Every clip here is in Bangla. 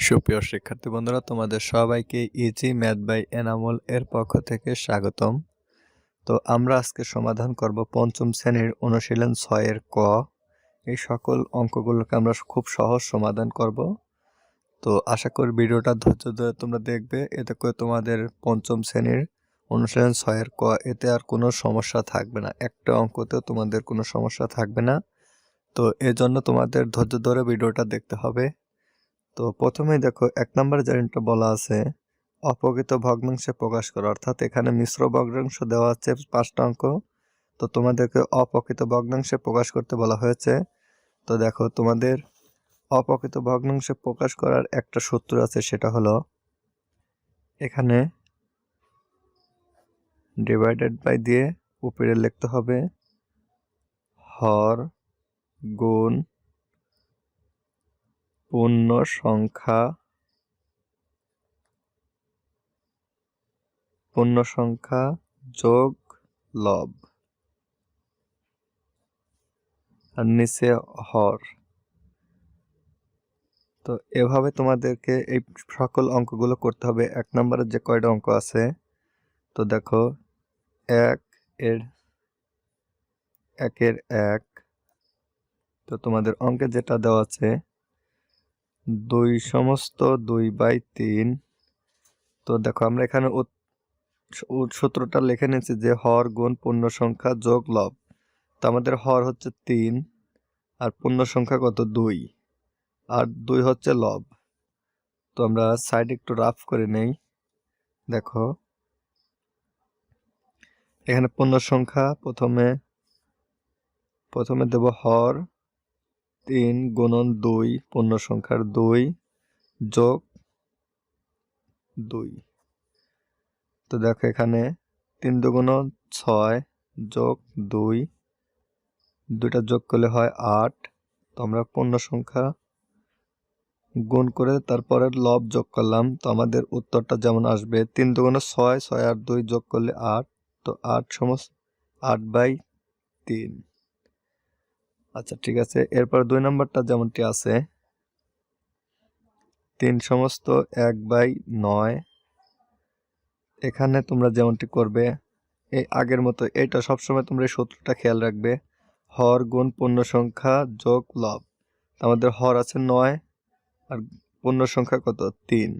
সুপ্রিয় শিক্ষার্থী বন্ধুরা, তোমাদের সবাইকে ইজি ম্যাথ বাই এনামুল এর পক্ষ থেকে স্বাগতম। তো আমরা আজকে সমাধান করব পঞ্চম শ্রেণীর অনুশীলন 6 এর ক। এই সকল অঙ্কগুলোকে আমরা খুব সহজ সমাধান করব। তো আশা করি ভিডিওটা ধৈর্য ধরে তোমরা দেখবে, এতে করে তোমাদের পঞ্চম শ্রেণীর অনুশীলন 6 এর ক এতে আর কোনো সমস্যা থাকবে না, একটা অঙ্কতেও তোমাদের কোনো সমস্যা থাকবে না। তো এজন্য তোমাদের ধৈর্য ধরে ভিডিওটা দেখতে হবে। তো প্রথমেই দেখো 1 নম্বরে যেটা বলা আছে অপ্রকৃত ভগ্নাংশে প্রকাশ করো, অর্থাৎ এখানে মিশ্র ভগ্নাংশ দেওয়া আছে 5টা অঙ্ক। তো তোমাদেরকে অপ্রকৃত ভগ্নাংশে প্রকাশ করতে বলা হয়েছে। তো দেখো তোমাদের অপ্রকৃত ভগ্নাংশে প্রকাশ করার একটা সূত্র আছে, সেটা হলো এখানে ডিভাইডেড বাই দিয়ে উপরে লিখতে হবে হর গুণ পূর্ণ সংখ্যা যোগ লব, আর নিচে হর। তো এভাবে তোমাদেরকে এই সকল অঙ্কগুলো করতে হবে। 1 নম্বরের যে কয়টা অঙ্ক আছে, তো দেখো 1 এর 1 তো তোমাদের অঙ্কে যেটা দেওয়া আছে 2/3। তো দেখো আমরা এখানে সূত্রটা লিখে নিয়েছি যে হর গুণ পূর্ণ সংখ্যা যোগ লব। তো আমাদের হর হচ্ছে 3 আর পূর্ণ সংখ্যা কত 2, আর 2 হচ্ছে লব। তো আমরা সাইড একটু রাফ করে নেই। দেখো এখানে পূর্ণ সংখ্যা প্রথমে দেব হর 3 গুণন 2 পূর্ণ সংখ্যার 2 যোগ 2। তো দেখো এখানে 3 দুগুণ 6 যোগ 2, দুইটা যোগ করলে হয় 8। তো আমরা পূর্ণ সংখ্যা গুণ করে তারপরে লব যোগ করলাম, তো আমাদের উত্তরটা যেমন আসবে 3 দুগুণ 6, 6 আর 2 যোগ করলে 8। তো 8/3। আচ্ছা ঠিক আছে, এরপর 2 নম্বরটা যেমনটি আছে 3/1/9। এখানে তোমরা যেমনটি করবে এই আগের মতো, এটা সবসময় তোমরা এই সূত্রটা খেয়াল রাখবে, হর গুণ পূর্ণ সংখ্যা যোগ লব। আমাদের হর আছে 9 আর পূর্ণ সংখ্যা কত 3,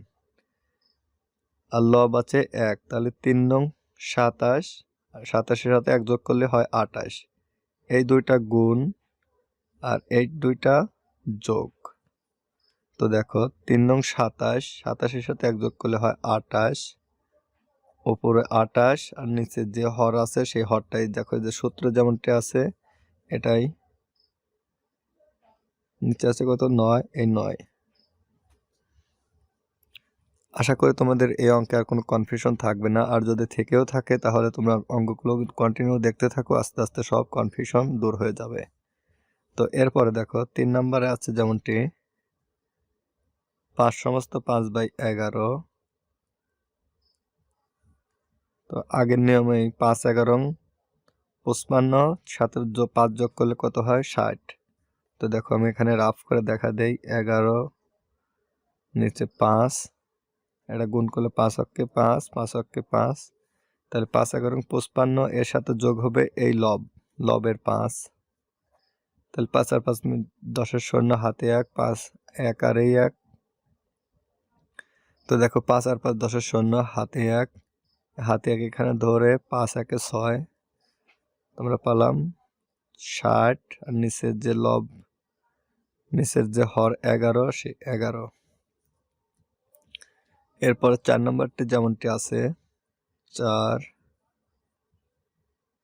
আর লব আছে 1, তাহলে 3 নং 27, আর 27-এর সাথে 1 যোগ করলে হয় 28। এই দুইটা গুণ আর এই দুইটা যোগ। তো দেখো 3 নং 27, 27-এর সাথে 1 যোগ করলে হয় 28, উপরে 28 আর নিচে যে হর আছে সেই হরটাই দেখো, যে সূত্র যেমনটি আছে এটাই, নিচে আছে কত 9, এই 9। আশা করি তোমাদের এই অঙ্কে আর কোনো কনফিউশন থাকবে না, আর যদি থেকেও থাকে তাহলে তোমরা অঙ্কগুলো কন্টিনিউ দেখতে থাকো, আস্তে আস্তে সব কনফিউশন দূর হয়ে যাবে। তো এরপরে দেখো 3 নম্বরে আছে যেমনটি 5/5/11। তো আগের নিয়মে 5-11-55, সাথে 5 যোগ করলে কত হয় 60। তো দেখো আমি এখানে রাফ করে দেখা দেই, 11 নিচে 5, এটা গুণ করলে 5 অক্ষে 5, 5 অক্ষে 5, তাহলে 5-11-55, এর সাথে যোগ হবে এই লবের 5, তাহলে 5 আর 5 10-এর শূন্য, হাতে 1, 5 1 আর এই 1। তো দেখো 5 আর 5 10-এর শূন্য, হাতে 1, হাতে 1 এখানে ধরে 5 1-এ 6, আমরা পালাম 60, আর নিচের যে লব, নিচের যে হর 11, সেই 11। এরপর 4 নম্বরটি যেমনটি আছে 4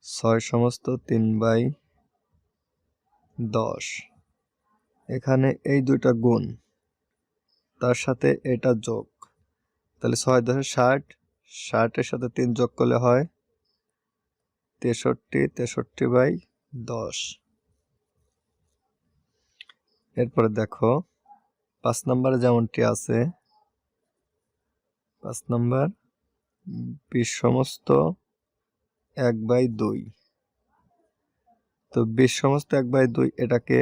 6/3/10। এখানে এই দুইটা গুণ, তার সাথে এটা যোগ, তাহলে 6 10 60, 60-এর সাথে 3 যোগ করলে হয় 63, 63/10। এরপরে দেখো 5 নম্বরে যেমনটি আছে 5 নম্বর 20/1/2। তো 20/1/2 এটাকে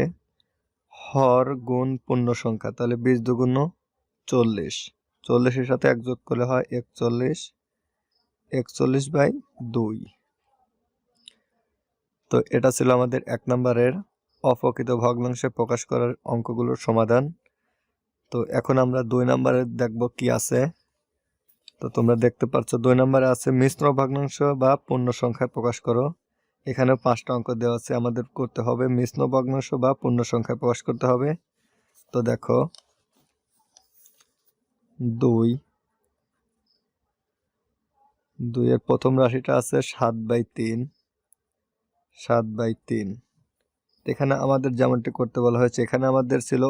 হর গুণ পূর্ণ সংখ্যা, তাহলে 20 দুগুণ 40, 40-এর সাথে 1 যোগ করলে হয় 41, 41/2। তো এটা ছিল আমাদের 1 নম্বরের অপ্রকৃত ভগ্নাংশে প্রকাশ করার অঙ্কগুলোর সমাধান। তো এখন আমরা 2 নম্বরে দেখব কি আছে। তো তোমরা দেখতে পাচ্ছ 2 নম্বরে আছে মিশ্র ভগ্নাংশ বা পূর্ণ সংখ্যায় প্রকাশ করো। এখানে 5টা অঙ্ক দেওয়া আছে, আমাদের করতে হবে মিশ্র ভগ্নাংশ বা পূর্ণ সংখ্যায় প্রকাশ করতে হবে। তো দেখো 2 এর প্রথম রাশিটা আছে 7/3, 7/3। এখানে আমাদের যেমনটি করতে বলা হয়েছে, এখানে আমাদের ছিল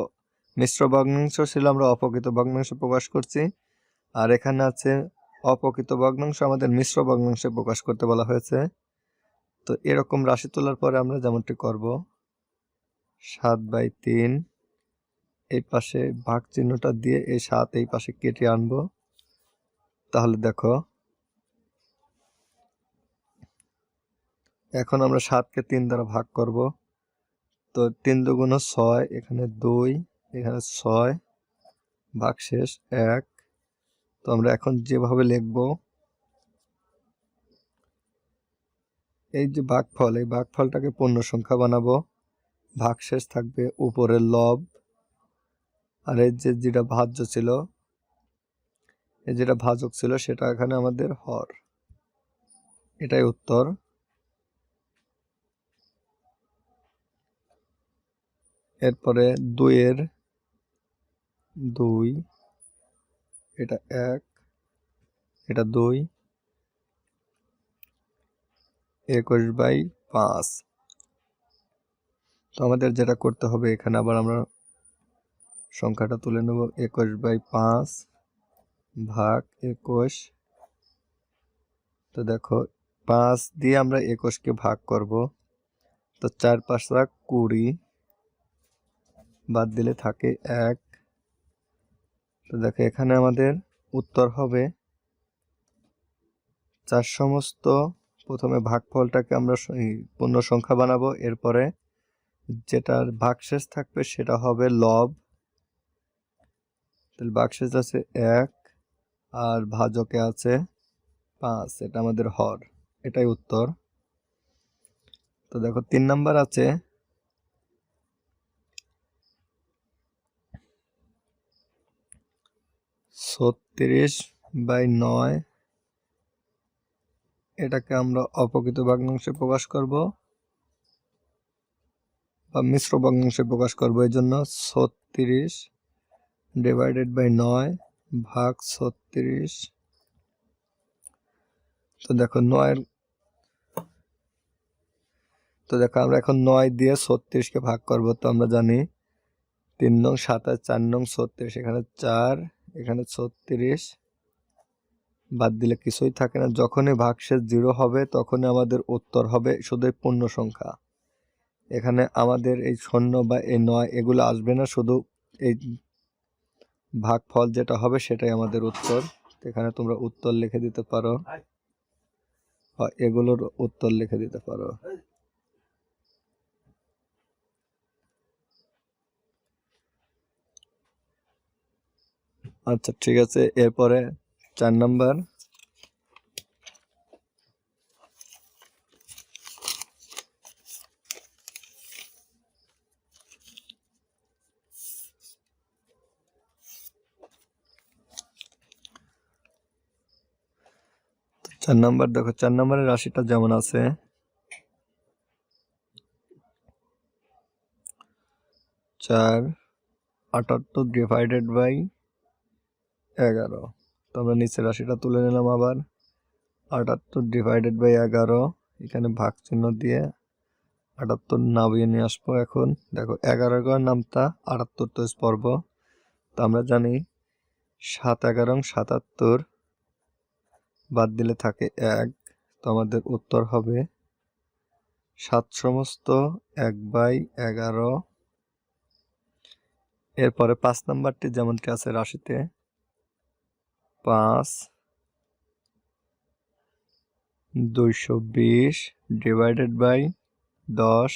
মিশ্র ভগ্নাংশ ছিল, আমরা অপ্রকৃত ভগ্নাংশ প্রকাশ করছি। আর এখানে আছে অপ্রকৃত ভগ্নাংশ, আমাদের মিশ্র ভগ্নাংশে প্রকাশ করতে বলা হয়েছে। তো এরকম রাশি তোলার পরে আমরা যেমনটি করব 7/3, এই পাশে ভাগ চিহ্নটা দিয়ে এই 7 এই পাশে কেটে আনবো। তাহলে দেখো এখন আমরা 7কে 3 দ্বারা ভাগ করব। তো 3 দুগুণ 6, এখানে 2, এখানে 6, ভাগশেষ 1। তো আমরা এখন যেভাবে লিখব, এই যে ভাগফল, এই ভাগফলটাকে পূর্ণ সংখ্যা বানাবো। ভাগশেষ থাকবে উপরে লব, আর এই যে যেটা ভাজ্য ছিল, এই যেটা ভাজক ছিল সেটা এখানে আমাদের হর। এটাই উত্তর। এরপরে 2 এর 2, এটা 1, এটা 2, 21/5। তো আমাদের যেটা করতে হবে, এখানে আবার আমরা সংখ্যাটা তুলে নেব, 21/5 ভাগ 21। তো দেখো 5 দিয়ে আমরা 21কে ভাগ করব। তো 4 5 20, বাদ দিলে থাকে 1। তো দেখো এখানে আমাদের উত্তর হবে 4 সমস্ত। প্রথমে ভাগফলটাকে আমরা পূর্ণ সংখ্যা বানাবো, এরপরে যেটার ভাগশেষ থাকবে সেটা হবে লব। তাহলে ভাগশেষ আছে 1 আর ভাজকে আছে 5, এটা আমাদের হর। এটাই উত্তর। তো দেখো 3 নাম্বার আছে 36/9, এটাকে আমরা অপ্রকৃত ভগ্নাংশে প্রকাশ করব বা মিশ্র ভগ্নাংশে প্রকাশ করব। এই জন্য 36/9 ভাগ 36। তো দেখো আমরা এখন 9 দিয়ে 36কে ভাগ করব। তো আমরা জানি 3 নং 27, 4 নং 36, এখানে 4, এখানে 36, বাদ দিলে কিছুই থাকে না। যখনই ভাগশেষ 0 হবে তখনই আমাদের উত্তর হবে শুধু পূর্ণ সংখ্যা। এখানে আমাদের এই 0 বা এই 9 এগুলো আসবে না, শুধু এই ভাগফল যেটা হবে সেটাই আমাদের উত্তর। এখানে তোমরা উত্তর লিখে দিতে পারো, এগুলোর উত্তর লিখে দিতে পারো। আচ্ছা ঠিক আছে। এরপরে 4 নাম্বার, দেখো 4 নাম্বারের রাশিটা যেমন আছে 4/78/11। তো আমরা নিচের রাশিটা তুলে নিলাম। আবার 78/11, এখানে ভাগ চিহ্ন দিয়ে 78 নামিয়ে নিয়ে আসবো। এখন দেখো 11 নামতা 78 তো পর্ব। তো আমরা জানি 7 11 77, বাদ দিলে থাকে 1। তো আমাদের উত্তর হবে 7 সমস্ত 1/11। এরপরে 5 নাম্বারটি যেমনটি আছে রাশিতে 5/220/10।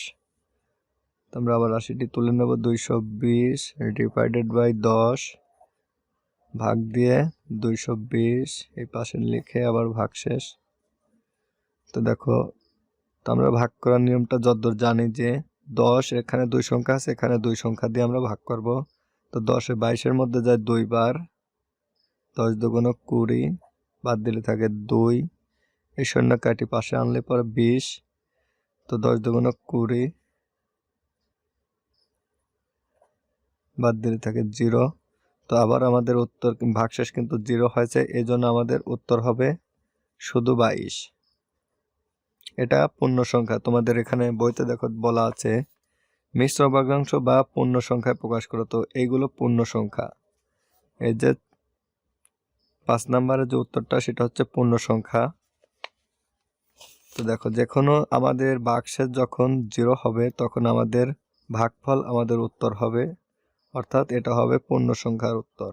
আমরা আবার রাশিটি তুলে নেব, 220/10। ভাগ দিয়ে 220 এই পাশে লিখে আবার ভাগশেষ। তো দেখো, তো আমরা ভাগ করার নিয়মটা যতদূর জানি যে 10, এখানে 2 সংখ্যা আছে, এখানে 2 সংখ্যা দিয়ে আমরা ভাগ করব। তো 10 22-এর মধ্যে যায় 2 বার, 10 দুগুণ 20, বাদ দিলে থাকে 2, এই শূন্য কাটি পাশে আনলে পরে 20, তো 10 দুগুণ 20, বাদ দিলে থাকে 0। তো আবার আমাদের উত্তর ভাগশেষ কিন্তু 0 হয়েছে, এই জন্য আমাদের উত্তর হবে শুধু 22। এটা পূর্ণ সংখ্যা। তোমাদের এখানে বইতে দেখো বলা আছে মিশ্র ভগ্নাংশ বা পূর্ণ সংখ্যায় প্রকাশ করো, তো এইগুলো পূর্ণ সংখ্যা। এই যে 5 নম্বরের যে উত্তরটা সেটা হচ্ছে পূর্ণ সংখ্যা। তো দেখো, যে কোনো আমাদের ভাগশেষ যখন 0 হবে তখন আমাদের ভাগফল আমাদের উত্তর হবে, অর্থাৎ এটা হবে পূর্ণ সংখ্যার উত্তর।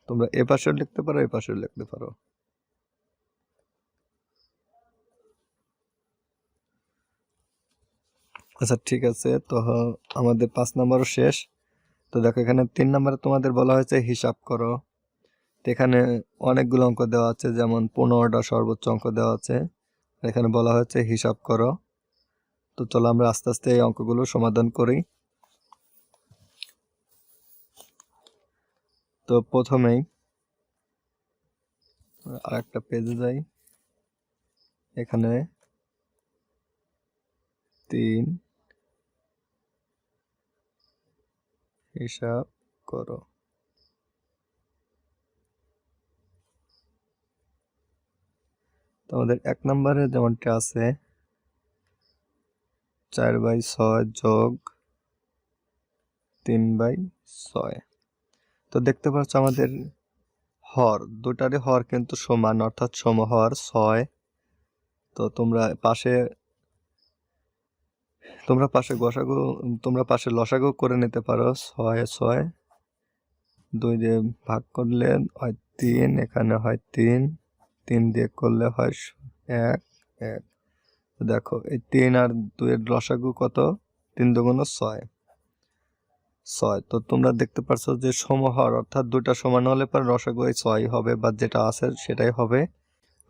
তোমরা এ পাশেও লিখতে পারো, এ পাশেও লিখতে পারো। আচ্ছা ঠিক আছে, তো আমাদের 5 নম্বরও শেষ। তো দেখো, এখানে 3 নম্বরে তোমাদের বলা হয়েছে হিসাব করো। তো এখানে অনেকগুলো অঙ্ক দেওয়া আছে, যেমন 15টা সর্বোচ্চ অঙ্ক দেওয়া আছে, এখানে বলা হয়েছে হিসাব করো। তো চলো আমরা আস্তে আস্তে এই অঙ্কগুলো সমাধান করি। তো প্রথমেই আরেকটা পেজে যাই, এখানে 3 হিসাব করো। তো আমাদের 1 নম্বরে যেমনটা আছে 4/6 যোগ 3/6। তো দেখতে পাচ্ছ আমাদের হর, দুটারই হর কিন্তু সমান, অর্থাৎ সমহর 6। তো তোমরা পাশে লসাগু করে নিতে পারো। 6 6 2 দিয়ে ভাগ করলে হয় 3, এখানে হয় 3, 3 দিয়ে করলে হয় 1 1। দেখো, এই 3 আর 2 এর লসাগু কত? 3 দুগুণ 6 6। তো তোমরা দেখতে পারছো যে সমহর, অর্থাৎ দুটা সমান হলে পর লসাগু এই 6 হবে, বা যেটা আছে সেটাই হবে।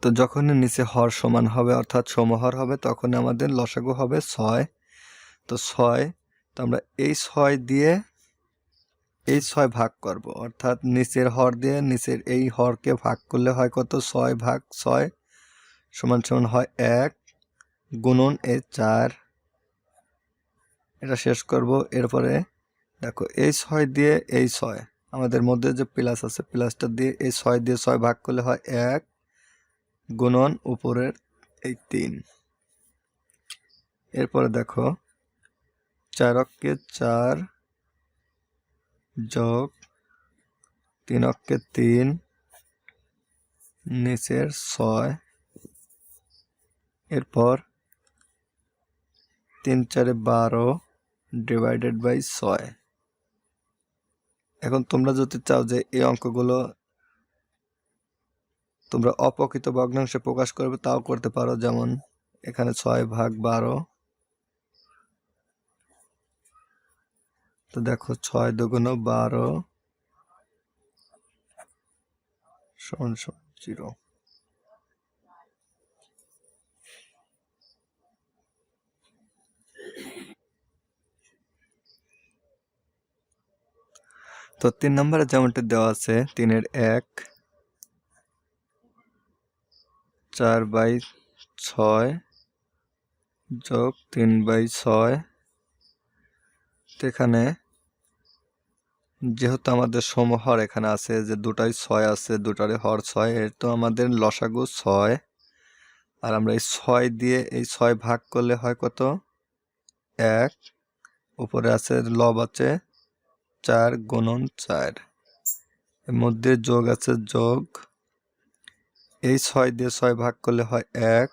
তো যখনই নিচে হর সমান হবে, অর্থাৎ সমহর হবে, তখন আমাদের লসাগু হবে 6। তো 6, তো আমরা এই 6 দিয়ে এই 6 ভাগ করব, অর্থাৎ নিচের হর দিয়ে নিচের এই হরকে ভাগ করলে হয় কত? 6 ভাগ 6 সমান সমান হয় 1 গুণন এই 4। এটা শেষ করব। এরপরে দেখো, এই 6 দিয়ে এই 6, আমাদের মধ্যে যে প্লাস আছে প্লাসটা দিয়ে এই 6 দিয়ে 6 ভাগ করলে হয় 1 গুণন উপরের এই 3। এরপরে দেখো, 4 অক্ষে 4 যোগ 3 অক্ষে 3 নিচের 6, এরপর 3 4 12 ডিভাইডেড বাই 6। এখন তোমরা যদি চাও যে এই অঙ্কগুলো তোমরা অপ্রকৃত ভগ্নাংশে প্রকাশ করবে, তাও করতে পারো। যেমন এখানে 6 ভাগ 12, তো দেখো 6 দুগুণ 12 সমান সমান 0। তো 3 নম্বরে যেমনটি দেওয়া আছে 3 এর 1 4/6 যোগ 3/6। এখানে যেহেতু আমাদের সমহর এখানে আছে, যে দুটাই 6 আছে, দুটারই হর 6, এর তো আমাদের লসাগু 6। আর আমরা এই 6 দিয়ে এই 6 ভাগ করলে হয় কত? 1। উপরে আছে লব আছে 4 গুণন 4, এর মধ্যে যোগ আছে যোগ, এই 6 দিয়ে 6 ভাগ করলে হয় 1,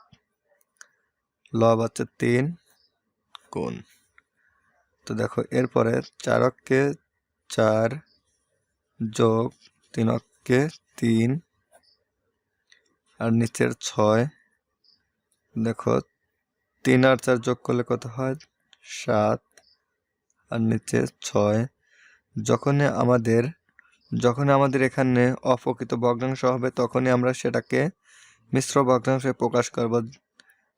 লব আছে 3 গুণ। তো দেখো, এরপরে 4 অক্ষে 4 যোগ 3 অক্ষে 3 আর নিচের 6। দেখো, 3 আর 4 যোগ করলে কত হয়? 7 আর নিচে 6। যখনই আমাদের এখানে অপ্রকৃত ভগ্নাংশ হবে তখনই আমরা সেটাকে মিশ্র ভগ্নাংশে প্রকাশ করব।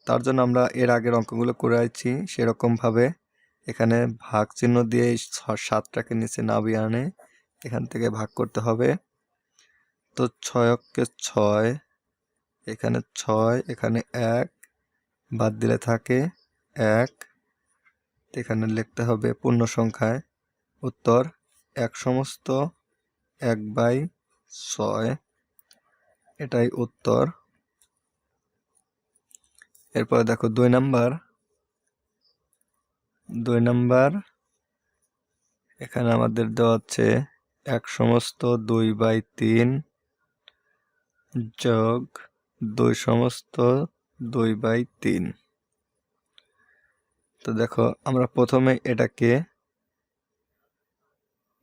তার জন্য আমরা এর আগের অঙ্কগুলো করে আছি সেরকমভাবে এখানে ভাগ চিহ্ন দিয়ে 7টাকে নিচে নামিয়ে আনে এখান থেকে ভাগ করতে হবে। তো 6 6, এখানে 6, এখানে 1, বাদ দিলে থাকে 1। এখানে লিখতে হবে পূর্ণ সংখ্যায় উত্তর 1/6। এটাই উত্তর। এরপরে দেখো 2 নাম্বার এখানে আমাদের দেওয়া আছে 1/2/3 যোগ 2/2/3। তো দেখো আমরা প্রথমে এটাকে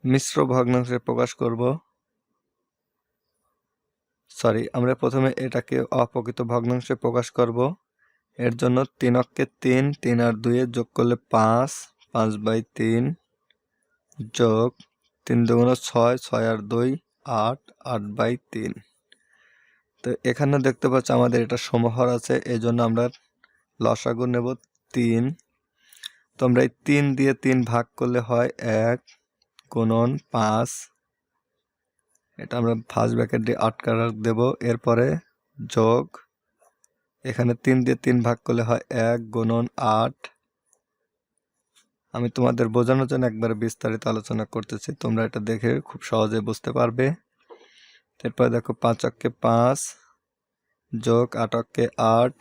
মিশ্র ভগ্নাংশে প্রকাশ করব। আমরা প্রথমে এটাকে অপ্রকৃত ভগ্নাংশে প্রকাশ করব। এর জন্য 3 অক্ষে 3, 3 আর 2 যোগ করলে 5, 5/3 যোগ 3 দুগুণে 6, 6 আর 2 8, 8/3। তো এখানে দেখতে পাচ্ছি আমাদের এটা সমহর আছে, এই জন্য আমরা লসাগু নেব 3। তো আমরা এই 3 দিয়ে 3 ভাগ করলে হয় 1 গুণন 5। এটা আমরা ফার্স্ট ব্র্যাকেট দিয়ে আটকা দেব। এরপরে যোগ এখানে 3 দিয়ে 3 ভাগ করলে হয় 1 গুণন 8। আমি তোমাদের বোঝানোর জন্য একবারে বিস্তারিত আলোচনা করতেছি, তোমরা এটা দেখে খুব সহজে বুঝতে পারবে। এরপরে দেখো 5 অক্ষে 5 যোগ 8 অক্ষে 8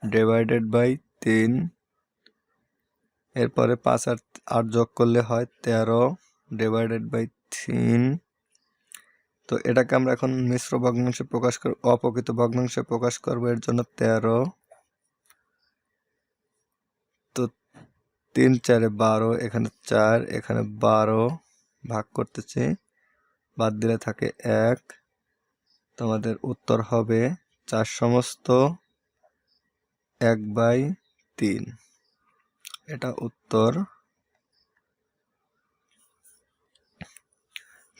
ডিভাইডেড বাই 3। এরপরে 5 আর 8 যোগ করলে হয় 13 ডিভাইডেড বাই 3। তো এটাকে আমরা এখন মিশ্র ভগ্নাংশে প্রকাশ করব, অপ্রকৃত ভগ্নাংশে প্রকাশ করব। এর জন্য 13। তো 3 4 12, এখানে 4, এখানে 12 ভাগ করতেছি, বাদ দিলে থাকে 1। তোমাদের উত্তর হবে 4/1/3। এটা উত্তর।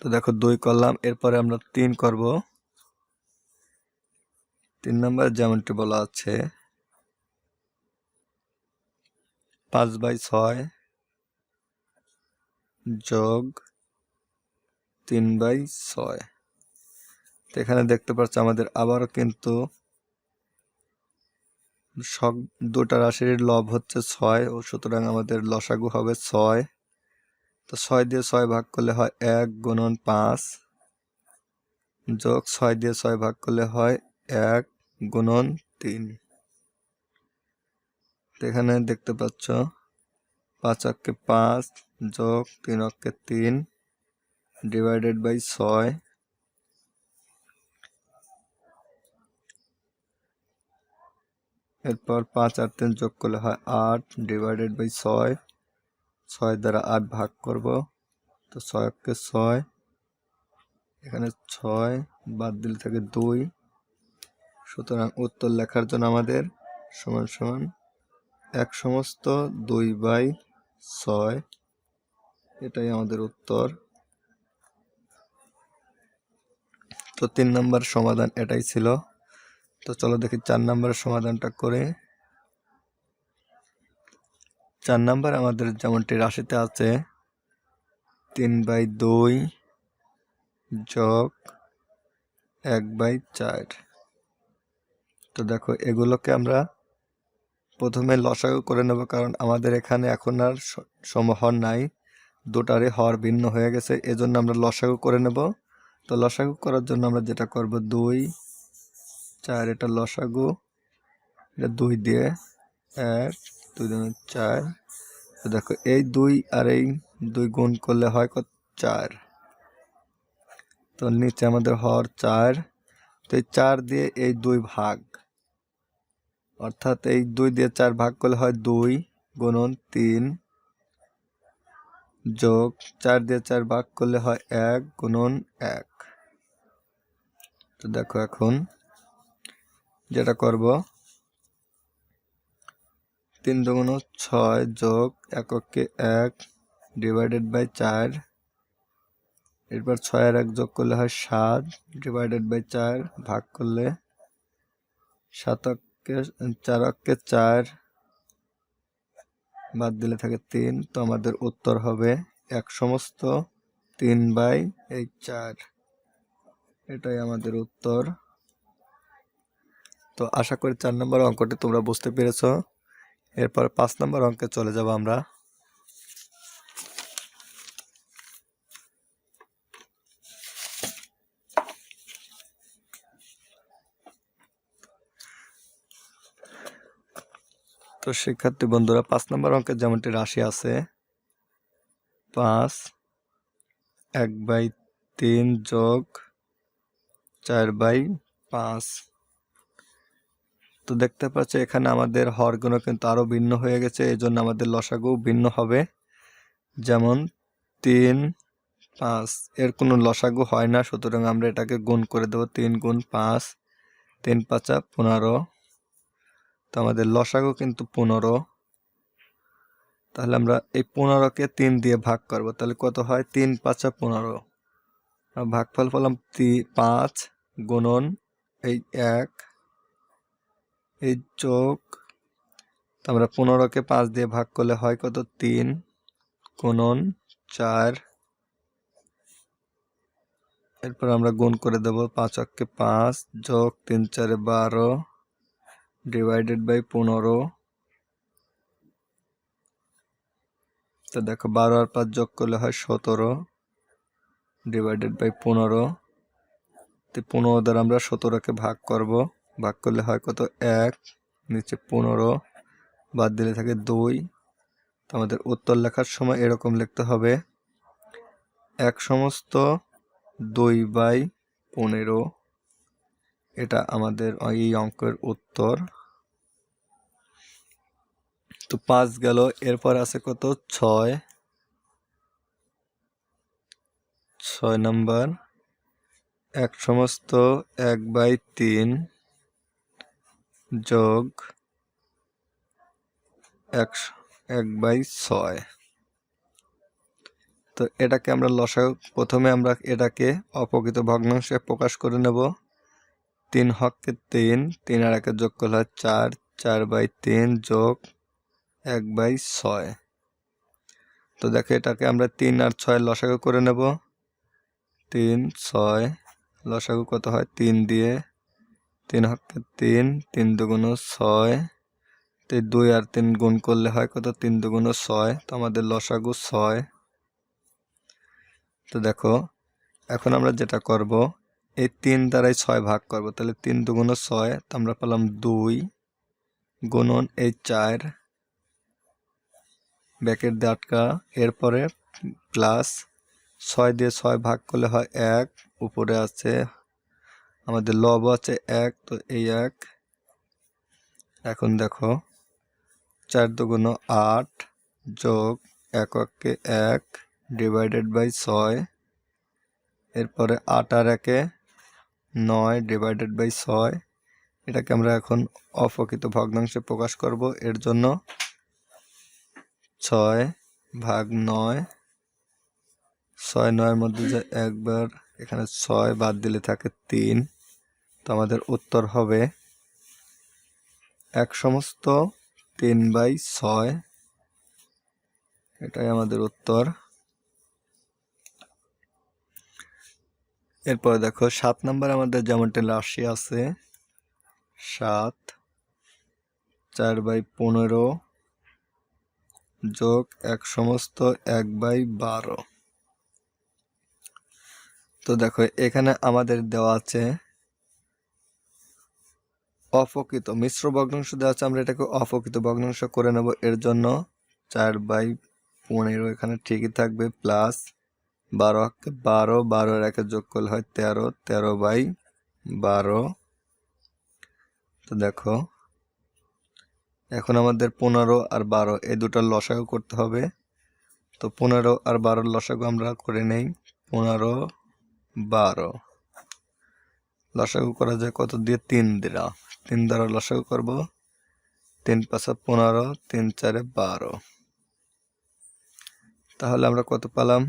তো দেখো 2 করলাম, এরপরে আমরা 3 করব। 3 নাম্বার যেমনটি বলা আছে 5/6 যোগ 3/6। তো এখানে দেখতে পাচ্ছ আমাদের আবারও কিন্তু সব দুটা রাশির লব হচ্ছে 6, ও সুতরাং আমাদের লসাগু হবে 6। তো 6 দিয়ে 6 ভাগ করলে হয় 1 গুণন 5 যোগ 6 দিয়ে 6 ভাগ করলে হয় 1 গুণন 3। তো এখানে দেখতে পাচ্ছ 5 অক্ষে 5 যোগ 3 অক্ষে 3 ডিভাইডেড বাই 6। এরপর 5 আর 3 যোগ করলে হয় 8 ডিভাইডেড বাই 6। 6 দ্বারা 8 ভাগ করব। তো 6 অক্ষে 6, এখানে 6 বাদ দিলে থাকে 2। সুতরাং উত্তর লেখার জন্য আমাদের সমান সমান 1/2/6। এটাই আমাদের উত্তর। তো 3 নম্বর সমাধান এটাই ছিল। তো চলো দেখি 4 নম্বরের সমাধানটা করে। 4 নম্বর আমাদের যেমনটি রাশিতে আছে 3/2 যোগ 1/4। তো দেখো এগুলোকে আমরা প্রথমে লসাগু করে নেব, কারণ আমাদের এখানে এখন আর সমহর নাই, দুটারই হর ভিন্ন হয়ে গেছে, এজন্য আমরা লসাগু করে নেব। তো লসাগু করার জন্য আমরা যেটা করব 2 4, এটা লসাগু, এটা 2 দিয়ে 1 2 2 4। তো দেখো এই 2 আর এই 2 গুণ করলে হয় কত 4। তো নিচে আমাদের হর 4। তো এই 4 দিয়ে এই 2 ভাগ, অর্থাৎ এই 2 দিয়ে 4 ভাগ করলে হয় 2 গুণন 3 যোগ 4 দিয়ে 4 ভাগ করলে হয় 1 গুণন 1। তো দেখো এখন যেটা করব 3 দুগুণ 6 যোগ 1 অক্ষে 1 ডিভাইডেড বাই 4। এরপর 6 আর 1 যোগ করলে হয় 7 ডিভাইডেড বাই 4 ভাগ করলে 7 অক্ষে 4 অক্ষে 4 বাদ দিলে থাকে 3। তো আমাদের উত্তর হবে 1 সমস্ত 3/4। এটাই আমাদের উত্তর। তো আশা করি 4 নম্বর অঙ্কটি তোমরা বুঝতে পেরেছো। এরপর 5 নম্বর অঙ্কে চলে যাব আমরা। তো শিক্ষার্থী বন্ধুরা 5 নম্বর অঙ্কের যেমনটি রাশি আছে 5 1/3 যোগ 4/5। তো দেখতে পাচ্ছ এখানে আমাদের হরগুলো কিন্তু আরো ভিন্ন হয়ে গেছে, এই জন্য আমাদের লসাগু ভিন্ন হবে। যেমন 3 5 এর কোনো লসাগু হয় না, সুতরাং আমরা এটাকে গুণ করে দেব। 3 গুণ 5 3 5 15। তো আমাদের লসাগু কিন্তু 15। তাহলে আমরা এই 15কে 3 দিয়ে ভাগ করব, তাহলে কত হয় 3 5 15। ভাগফল পেলাম 5 গুণন এই 1 এই যোগ, আমরা 15কে 5 দিয়ে ভাগ করলে হয় কত 3 গুণন 4। এরপর আমরা গুণ করে দেব 5 অক্ষে 5 যোগ 3 4 12 ডিভাইডেড বাই 15। তো দেখো 12 আর 5 যোগ করলে হয় 17 ডিভাইডেড বাই 15। তো 15 দ্বারা আমরা 17কে ভাগ করব, ভাগ করলে হয় কত 1 নিচে 15 বাদ দিলে থাকে 2। তো আমাদের উত্তর লেখার সময় এরকম লিখতে হবে 1 সমস্ত 2/15। এটা আমাদের এই অঙ্কের উত্তর। তো 5 গেল, এরপর আছে কত 6 নাম্বার 1 সমস্ত 1/3 যোগ 1/6। তো এটাকে আমরা লসাগু, প্রথমে আমরা এটাকে অপ্রকৃত ভগ্নাংশে প্রকাশ করে নেব। 3 হকে 3 3 আর 1 যোগ করলে 4 4/3 যোগ 1/6। তো দেখো এটাকে আমরা 3 আর 6 লসাগু করে নেব। 3 6 লসাগু কত হয় 3 দিয়ে 3 হকে 3 3 দুগুণ 6। তো 2 আর 3 গুণ করলে হয় কত 3 দুগুণ 6। তো আমাদের লসাগু 6। তো দেখো এখন আমরা যেটা করব এই 3 দ্বারাই 6 ভাগ করব, তাহলে 3 দুগুণ 6। তো আমরা পেলাম 2 গুণন এই 4 ব্র্যাকেট দিয়ে আটকা, এরপরে প্লাস 6 দিয়ে 6 ভাগ করলে হয় 1, উপরে আছে আমাদের লব আছে 1, তো এই 1। এখন দেখো 4 দুগুণ 8 যোগ 1 অক্ষে 1 ডিভাইডেড বাই 6। এরপরে 8 আর 1 9 ডিভাইডেড বাই 6। এটাকে আমরা এখন অপ্রকৃত ভগ্নাংশে প্রকাশ করব, এর জন্য 6/9। 6 9 এর মধ্যে যে একবার এখানে 6 বাদ দিলে থাকে 3। তো আমাদের উত্তর হবে 1 সমস্ত 3/6। এটাই আমাদের উত্তর। এরপর দেখো 7 নম্বর আমাদের যেমনটি রাশি আছে 7 4/15 যোগ 1 সমস্ত 1/12। তো দেখো এখানে আমাদের দেওয়া আছে অপ্রকৃত মিশ্র ভগ্নাংশ দেওয়া আছে, আমরা এটাকে অপ্রকৃত ভগ্নাংশ করে নেব। এর জন্য 4/15 এখানে ঠিকই থাকবে, প্লাস 12 12 12 এর 1 যোগ করলে হয় 13 13/12। তো দেখো এখন আমাদের 15 আর 12 এই দুটার লসাগু করতে হবে। তো 15 আর 12 লসাগু আমরা করে নেই। 15 12 লসাগু করা যায় কত দিয়ে 3 দ্বারা, 3 দ্বারা লসাগু করব। 3 5 15 3 4 12। তাহলে আমরা কত পেলাম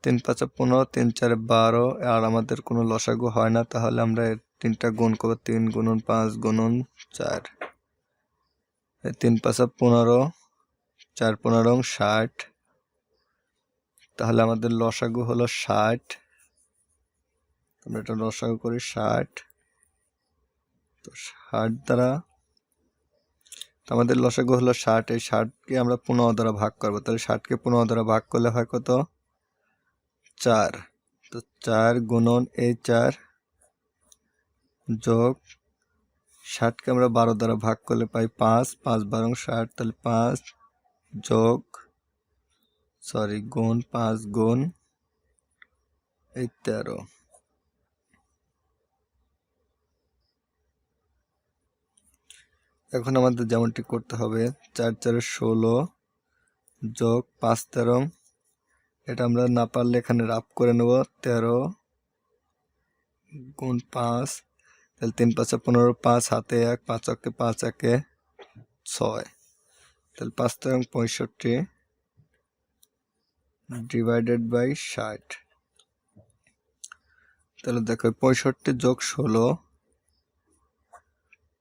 3 5 15, 3 4 12, আর আমাদের কোনো লসাগু হয় না, তাহলে আমরা এর 3টা গুণ করব। 3 গুণন 5 গুণন 4, 3 5 15, 4 15 60, তাহলে আমাদের লসাগু হলো 60। আমরা এটা লসাগু করি 60, তো 60 দ্বারা আমাদের লসাগু হলো 60। এই 60কে আমরা 15 দ্বারা ভাগ করব, তাহলে 60কে 15 দ্বারা ভাগ করলে হয় কত? 4। তো 4 গুণন এই 4 যোগ 60কে আমরা 12 দ্বারা ভাগ করলে পাই 5, 5 12 60, তাহলে 5 যোগ গুণ 5 গুণ এই 13। এখন আমাদের যেমনটি করতে হবে, 4 4 16 যোগ 5 13, এটা আমরা না পারলে এখানে রাফ করে নেব। 13 গুণ 5, তাহলে 3 5 15, 5 হাতে 1, 5 অক্ষে 5 একে 6, তাহলে 5 13 65 ডিভাইডেড বাই 60। তাহলে দেখো 65 যোগ 16,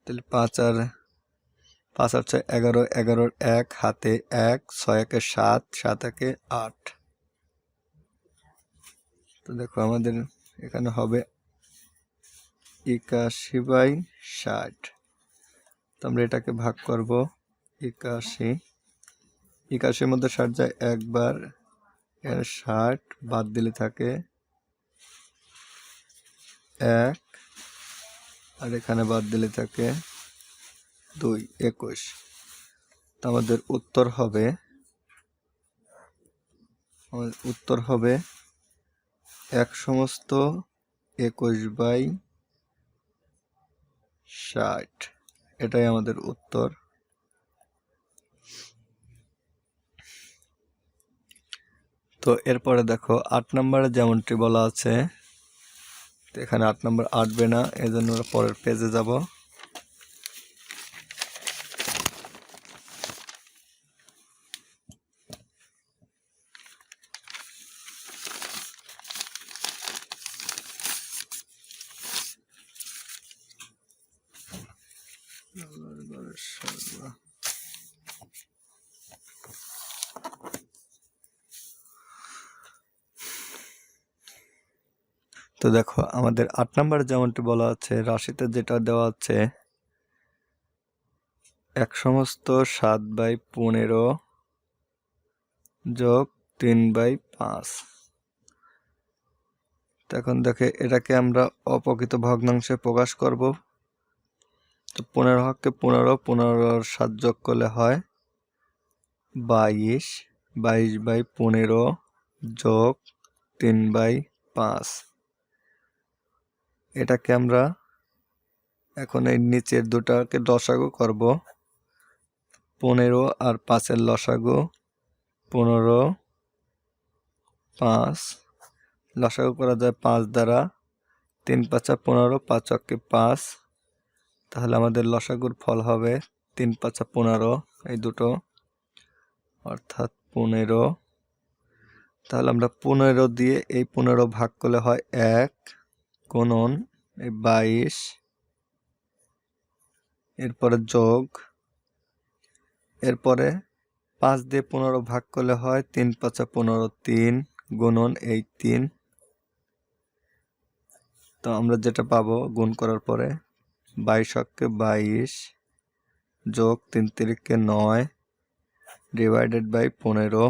তাহলে 5 আর 6 11, 11 1 হাতে 1, 6 একে 7, 7 একে 8। তো দেখো আমাদের এখানে হবে 81/60। তো আমরা এটাকে ভাগ করব। 81 মধ্যে 60 যায় একবার, এর 60 বাদ দিলে থাকে 1, আর এখানে বাদ দিলে থাকে 2, 21। তো আমাদের উত্তর হবে 1/21/60। এটাই আমাদের উত্তর। তো এরপরে দেখো 8 নম্বরে যেমনটি বলা আছে, তো এখানে 8 নম্বর আসবে না, এজন্য আমরা পরের পেজে যাব। তো দেখো আমাদের 8 নম্বরে যেমনটি বলা আছে, রাশিতে যেটা দেওয়া আছে 1/7/15 যোগ 3/5। এখন দেখে এটাকে আমরা অপ্রকৃত ভগ্নাংশে প্রকাশ করব। তো 15 হককে 15, 15 7 যোগ করলে হয় 22, 22/15 যোগ 3/5। এটাকে আমরা এখন এই নিচের দুটাকে লসাগু করব। 15 আর 5-এর লসাগু 15, 5 লসাগু করা যায় 5 দ্বারা। 3 5 15, 5 অক্ষে 5, তাহলে আমাদের লসাগুর ফল হবে 3 5 15, এই দুটো অর্থাৎ 15। তাহলে আমরা 15 দিয়ে এই 15 ভাগ করলে হয় 1 গুণন এই 22, এরপরে যোগ, এরপরে 5 দিয়ে 15 ভাগ করলে হয় 3 5 15, 3 গুণন এই 3। তো আমরা যেটা পাবো গুণ করার পরে 22 অক্ষে 22 যোগ 3 3কে 9 ডিভাইডেড বাই 15।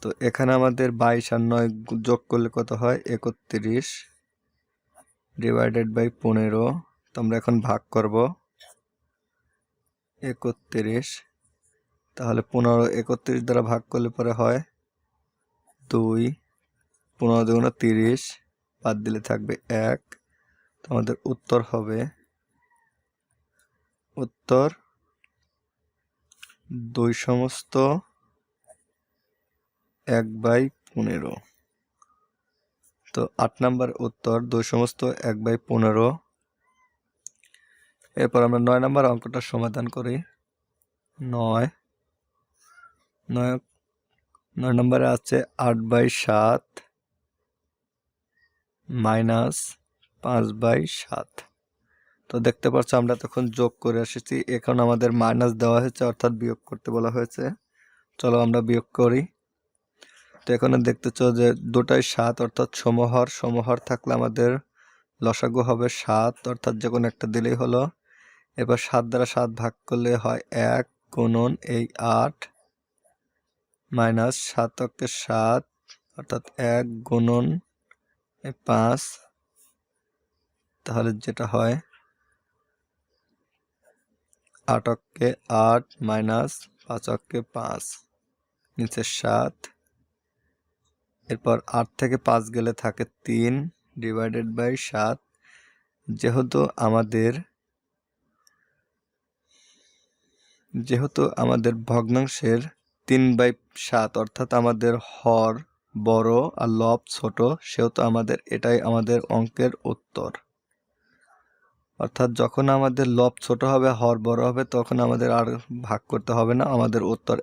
তো এখানে আমাদের 22 আর 9 যোগ করলে কত হয় 31 ডিভাইডেড বাই 15। তো আমরা এখন ভাগ করব 31, তাহলে 15 31 দ্বারা ভাগ করলে পরে হয় 2, 15 দুগুণে 30, বাদ দিলে থাকবে 1। তো আমাদের উত্তর হবে 2/1/15। তো 8 নম্বর উত্তর 2/1/15। এরপর আমরা 9 নম্বর অঙ্কটা সমাধান করি। 9 9 নম্বরে আছে 8/7 মাইনাস 5/7। তো দেখতে পাচ্ছ আমরা তখন যোগ করে এসেছি, এখন আমাদের মাইনাস দেওয়া হয়েছে অর্থাৎ বিয়োগ করতে বলা হয়েছে। চলো আমরা বিয়োগ করি। তো এখানে দেখতেছ যে দুটাই 7 অর্থাৎ সমহর থাকলে আমাদের লসাগু হবে 7 অর্থাৎ যে কোনো একটা দিলেই হলো। এবার 7 দ্বারা 7 ভাগ করলে হয় 1 গুণন এই 8 মাইনাস 7 অক্ষে 7 অর্থাৎ 1 গুণন এই 5, তাহলে যেটা হয় 8 অক্ষে 8 মাইনাস 5 অক্ষে 5 নিচে 7। এরপর 8 থেকে 5 গেলে থাকে 3 ডিভাইডেড বাই 7। যেহেতু আমাদের ভগ্নাংশের 3/7 অর্থাৎ আমাদের হর বড় আর লব ছোট, সেহেতু এটাই আমাদের অঙ্কের উত্তর। অর্থাৎ যখন আমাদের লব ছোট হবে হর বড় হবে তখন আমাদের আর ভাগ করতে হবে না, আমাদের উত্তর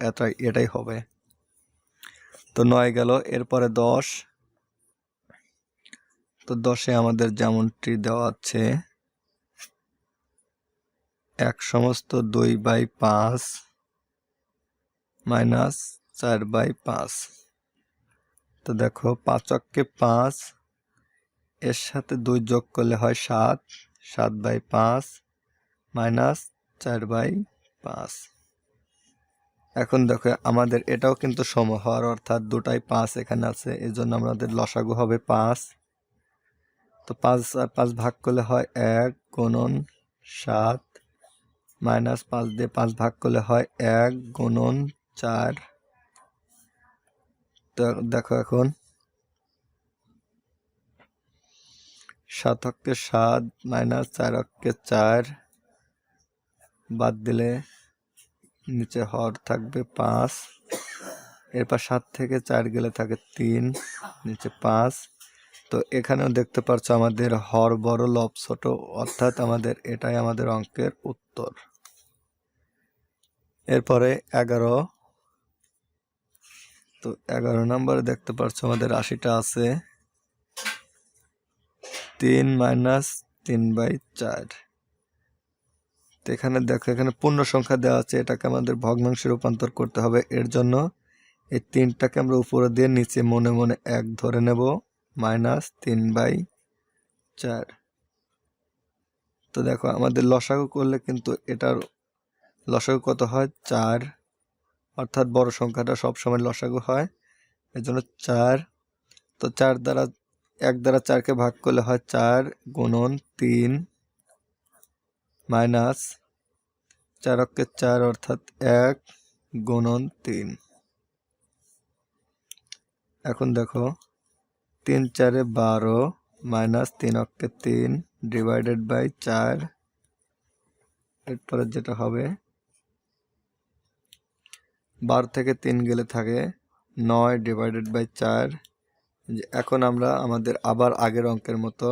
এটাই হবে। তো 9 গেল। এরপরে 10। তো 10-এ আমাদের যেমনটি দেওয়া আছে 1/2 মাইনাস 4/5। তো দেখো 5 অক্ষে 5 এর সাথে 2 যোগ করলে হয় 7, 7/5 মাইনাস 4/5। এখন দেখো আমাদের এটাও কিন্তু সমহর অর্থাৎ দুটাই 5 এখানে আছে, এই জন্য আমাদের লসাগু হবে 5। তো 5 আর 5 ভাগ করলে হয় 1 গুণন 7 মাইনাস 5 দিয়ে 5 ভাগ করলে হয় 1 গুণন 4। তো দেখো এখন 7 অক্ষে 7 মাইনাস 4 অক্ষে 4 বাদ দিলে নিচে হর থাকবে 5। এরপর 7 থেকে 4 গেলে থাকে 3 নিচে 5। তো এখানেও দেখতে পাচ্ছ আমাদের হর বড় লব ছোট অর্থাৎ এটাই আমাদের অঙ্কের উত্তর। এরপরে 11। তো 11 নম্বরে দেখতে পাচ্ছ আমাদের রাশিটা আছে 3 মাইনাস 3/4। তো এখানে দেখো এখানে পূর্ণ সংখ্যা দেওয়া আছে, এটাকে আমাদের ভগ্নাংশে রূপান্তর করতে হবে। এর জন্য এই 3টাকে আমরা উপরে দিয়ে নিচে মনে মনে 1 ধরে নেব, মাইনাস 3/4। তো দেখো আমাদের লসাগু করলে কিন্তু এটার লসাগু কত হয় 4, অর্থাৎ বড় সংখ্যাটা সবসময় লসাগু হয়, এর জন্য 4। তো 1 দ্বারা 4কে ভাগ করলে হয় 4 গুণন 3 মাইনাস 4 অক্ষে 4 অর্থাৎ 1 গুণন 3। এখন দেখো 3 4-এ 12 মাইনাস 3 অক্ষে 3 ডিভাইডেড বাই 4। এরপরে যেটা হবে 12 থেকে 3 গেলে থাকে 9 ডিভাইডেড বাই 4। এখন আমরা আমাদের আবার আগের অঙ্কের মতো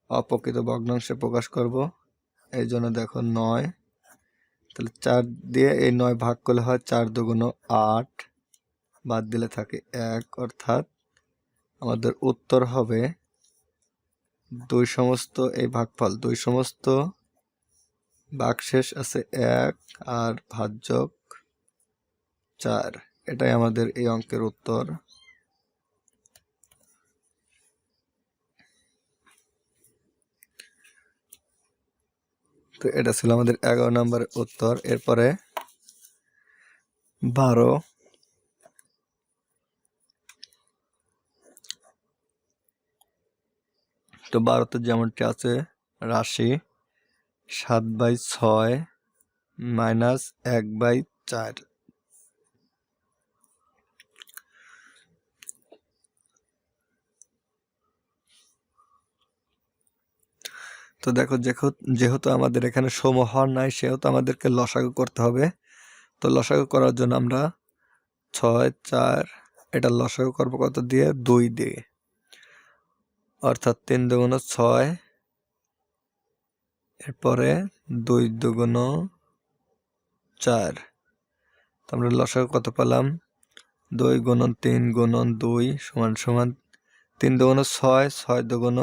অপ্রকৃত ভগ্নাংশে প্রকাশ করব। এই জন্য দেখো 9, তাহলে 4 দিয়ে এই 9 ভাগ করলে হয় 4 দুগুণ 8, বাদ দিলে থাকে 1, অর্থাৎ আমাদের উত্তর হবে 2 সমস্ত এই ভাগফল 2 সমস্ত ভাগশেষ আছে 1 আর ভাজ্যক 4। এটাই আমাদের এই অঙ্কের উত্তর। তো এটা ছিল আমাদের 11 নম্বরের উত্তর। এরপরে 12। তো 12তে যেমনটি আছে রাশি 7/6 মাইনাস 1/4। তো দেখো যেহেতু আমাদের এখানে সমহর নাই সেহেতু আমাদেরকে লসাগু করতে হবে। তো লসাগু করার জন্য আমরা 6 4 এটা লসাগু করবো কত দিয়ে 2 দিয়ে, অর্থাৎ 3 দুগুণ 6, এরপরে 2 দুগুণ 4। তো আমরা লসাগু কত পেলাম 2 গুণন 3 গুণন 2 সমান সমান 3 দুগুণ 6, 6 দুগুণ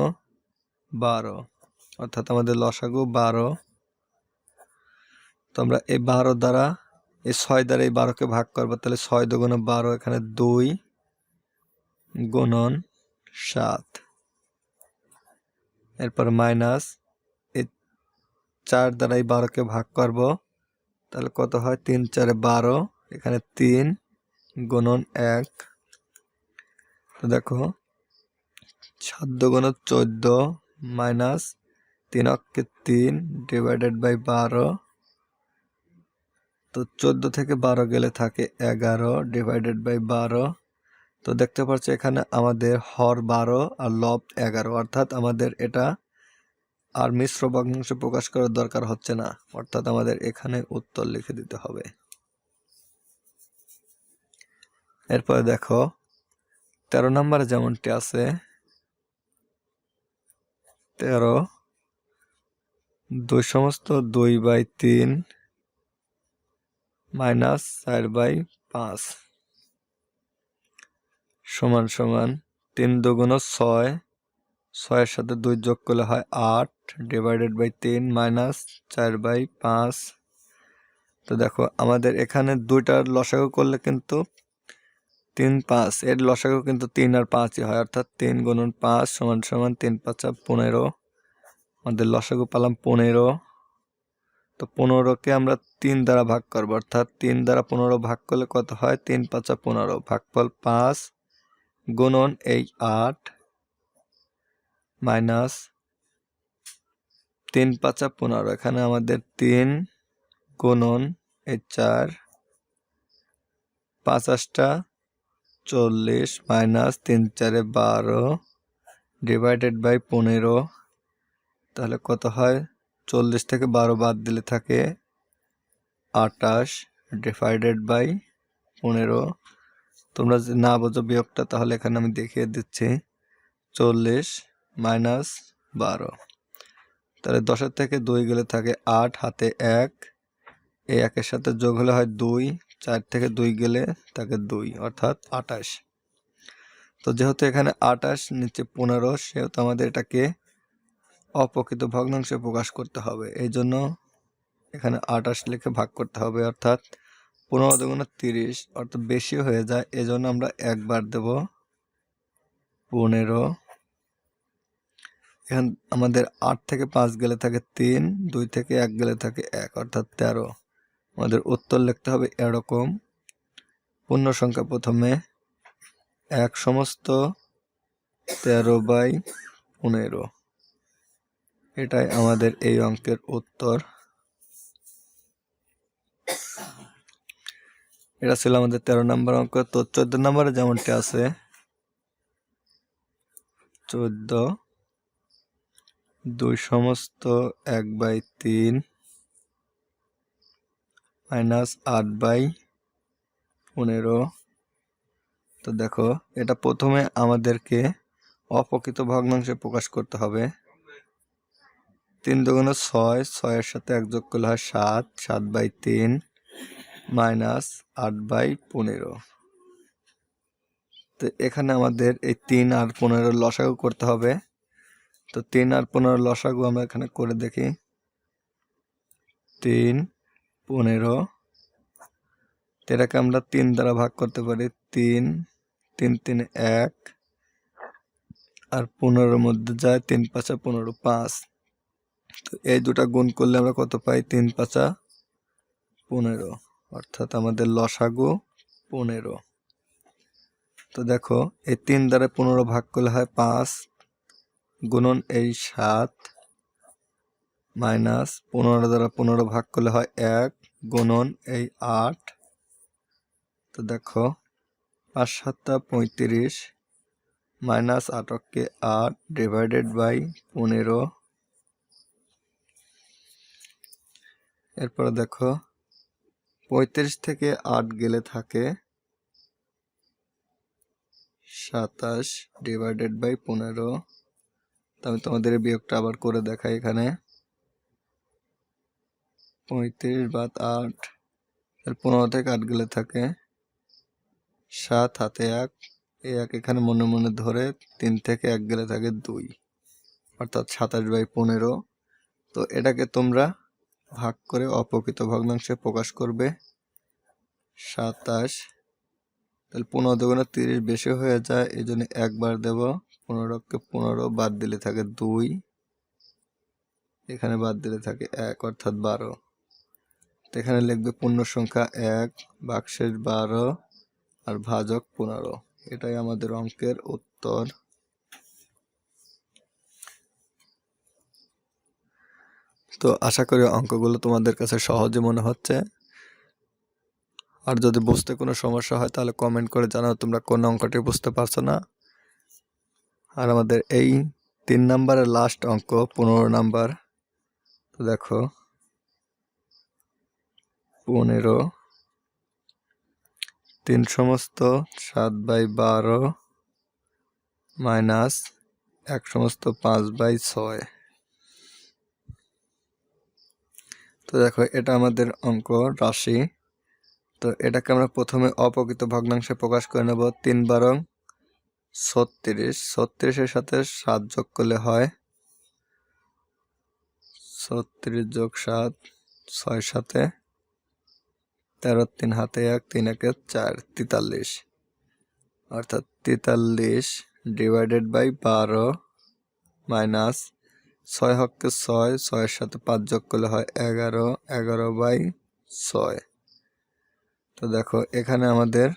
12, অর্থাৎ আমাদের লসাগু 12। তো আমরা এই 12 দ্বারা এই 6 দ্বারা এই 12কে ভাগ করবো, তাহলে 6 দুগুণ 12, এখানে 2 গুণন 7, এরপর মাইনাস এই 4 দ্বারা এই 12কে ভাগ করব, তাহলে কত হয় 3 4 12, এখানে 3 গুণন 1। তো দেখো 7 দুগুণ 14 মাইনাস 3 অক্ষে 3 ডিভাইডেড বাই 12। তো 14 থেকে 12 গেলে থাকে 11 ডিভাইডেড বাই 12। তো দেখতে পাচ্ছ এখানে আমাদের হর 12 আর লব 11, অর্থাৎ আমাদের এটা আর মিশ্র ভগ্নাংশ প্রকাশ করার দরকার হচ্ছে না, অর্থাৎ আমাদের এখানে উত্তর লিখে দিতে হবে। এরপরে দেখো 13 নম্বরে যেমনটি আছে 13 2 সমস্ত 2/3 মাইনাস 4/5 সমান সমান 3 দুগুণ 6, 6 সাথে 2 যোগ করলে হয় 8 ডিভাইডেড বাই 3 মাইনাস 4/5। তো দেখো আমাদের এখানে দুইটার লসাগু করলে কিন্তু 3 5, এর লসাগু কিন্তু 3 আর 5ই হয়, অর্থাৎ 3 গুণন 5 সমান সমান 3 5 15, আমাদের লসাগু পেলাম 15। তো 15কে আমরা 3 দ্বারা ভাগ করবো, অর্থাৎ 3 দ্বারা 15 ভাগ করলে কত হয় 3 5 15, ভাগফল 5 গুণন এই 8 মাইনাস 3 5 15, এখানে আমাদের 3 গুণন এই 4 5 8 40 মাইনাস 3 4 12 ডিভাইডেড বাই 15। তাহলে কত হয় 40 থেকে 12 বাদ দিলে থাকে 28 ডিভাইডেড বাই 15। তোমরা যদি না বোঝো বিয়োগটা, তাহলে এখানে আমি দেখিয়ে দিচ্ছি 40 মাইনাস 12, তাহলে 10 থেকে 2 গেলে থাকে 8, হাতে 1, এই 1-এর সাথে যোগ হলে হয় 2, 4 থেকে 2 গেলে থাকে 2, অর্থাৎ 28। তো যেহেতু এখানে 28 নিচে 15, সেহেতু আমাদের এটাকে অপ্রকৃত ভগ্নাংশে প্রকাশ করতে হবে, এই জন্য এখানে 28 লিখে ভাগ করতে হবে, অর্থাৎ 15 দুগুণ 30, অর্থাৎ বেশি হয়ে যায়, এজন্য আমরা একবার দেব 15। এখন আমাদের 8 থেকে 5 গেলে থাকে 3, 2 থেকে 1 গেলে থাকে 1, অর্থাৎ 13। আমাদের উত্তর লিখতে হবে এরকম, পূর্ণ সংখ্যা প্রথমে 1 সমস্ত 13/15, এটাই আমাদের এই অঙ্কের উত্তর। এটা ছিল আমাদের 13 নম্বর অঙ্ক। তো 14 নম্বরে যেমনটি আছে 14 2 সমস্ত 1/3 মাইনাস 8/15। তো দেখো এটা প্রথমে আমাদেরকে অপ্রকৃত ভগ্নাংশে প্রকাশ করতে হবে। 3 দুগুণ 6, 6-এর সাথে 1 যোগ করলে হয় 7, 7/3 মাইনাস 8/15। তো এখানে আমাদের এই 3 আর 15 লসাগু করতে হবে। তো 3 আর 15 লসাগু আমরা এখানে করে দেখি। 3 15, এটাকে আমরা 3 দ্বারা ভাগ করতে পারি, 3 3 3 1, আর 15-এর মধ্যে যায় 3 5 15 5। তো এই দুটা গুণ করলে আমরা কত পাই 3 5 15, অর্থাৎ আমাদের লসাগু 15। তো দেখো এই 3 দ্বারা 15 ভাগ করলে হয় 5 গুণন এই 7 মাইনাস 15 দ্বারা 15 ভাগ করলে হয় 1 গুণন এই 8। তো দেখো 5 7 35 মাইনাস 8 8 ডিভাইডেড বাই 15। এরপরে দেখো 35 থেকে 8 গেলে থাকে 27 ডিভাইডেড বাই 15। তো আমি তোমাদের বিয়োগটা আবার করে দেখাই। এখানে 35 বাদ 8, 15 থেকে 8 গেলে থাকে 7 হাতে 1, এই 1 এখানে মনে মনে ধরে 3 থেকে 1 গেলে থাকে 2, অর্থাৎ 27/15। তো এটাকে তোমরা ভাগ করে অপ্রকৃত ভগ্নাংশে প্রকাশ করবে। 27, তাহলে 15 দুগুণে 30 বেশি হয়ে যায়, এই জন্য 1 বার দেব। 15কে 15 বাদ দিলে থাকে 2, এখানে বাদ দিলে থাকে 1, অর্থাৎ 12। তো এখানে লিখবে পূর্ণ সংখ্যা 1, ভাগশেষ 12 আর ভাজক 15। এটাই আমাদের অঙ্কের উত্তর। তো আশা করি অঙ্কগুলো তোমাদের কাছে সহজে মনে হচ্ছে। আর যদি বুঝতে কোনো সমস্যা হয় তাহলে কমেন্ট করে জানাও তোমরা কোন অঙ্কটি বুঝতে পারছো না। আর আমাদের এই 3 নাম্বারের লাস্ট অঙ্ক 15 নাম্বার। তো দেখো 15, 3 সমস্ত 7/12 মাইনাস 1 সমস্ত 5/6। তো দেখো এটা আমাদের অঙ্ক রাশি। তো এটাকে আমরা প্রথমে অপ্রকৃত ভগ্নাংশে প্রকাশ করে নেব। 3 বারং 36, 36-এর সাথে 7 যোগ করলে হয় 36 যোগ 7, 6 সাথে 13, 3 হাতে 1, 3 একে 4, 43, অর্থাৎ 43 ডিভাইডেড বাই 12 মাইনাস 6 হককে 6, 6-এর সাথে 5 যোগ করলে হয় 11, 11/6। তো দেখো এখানে আমাদের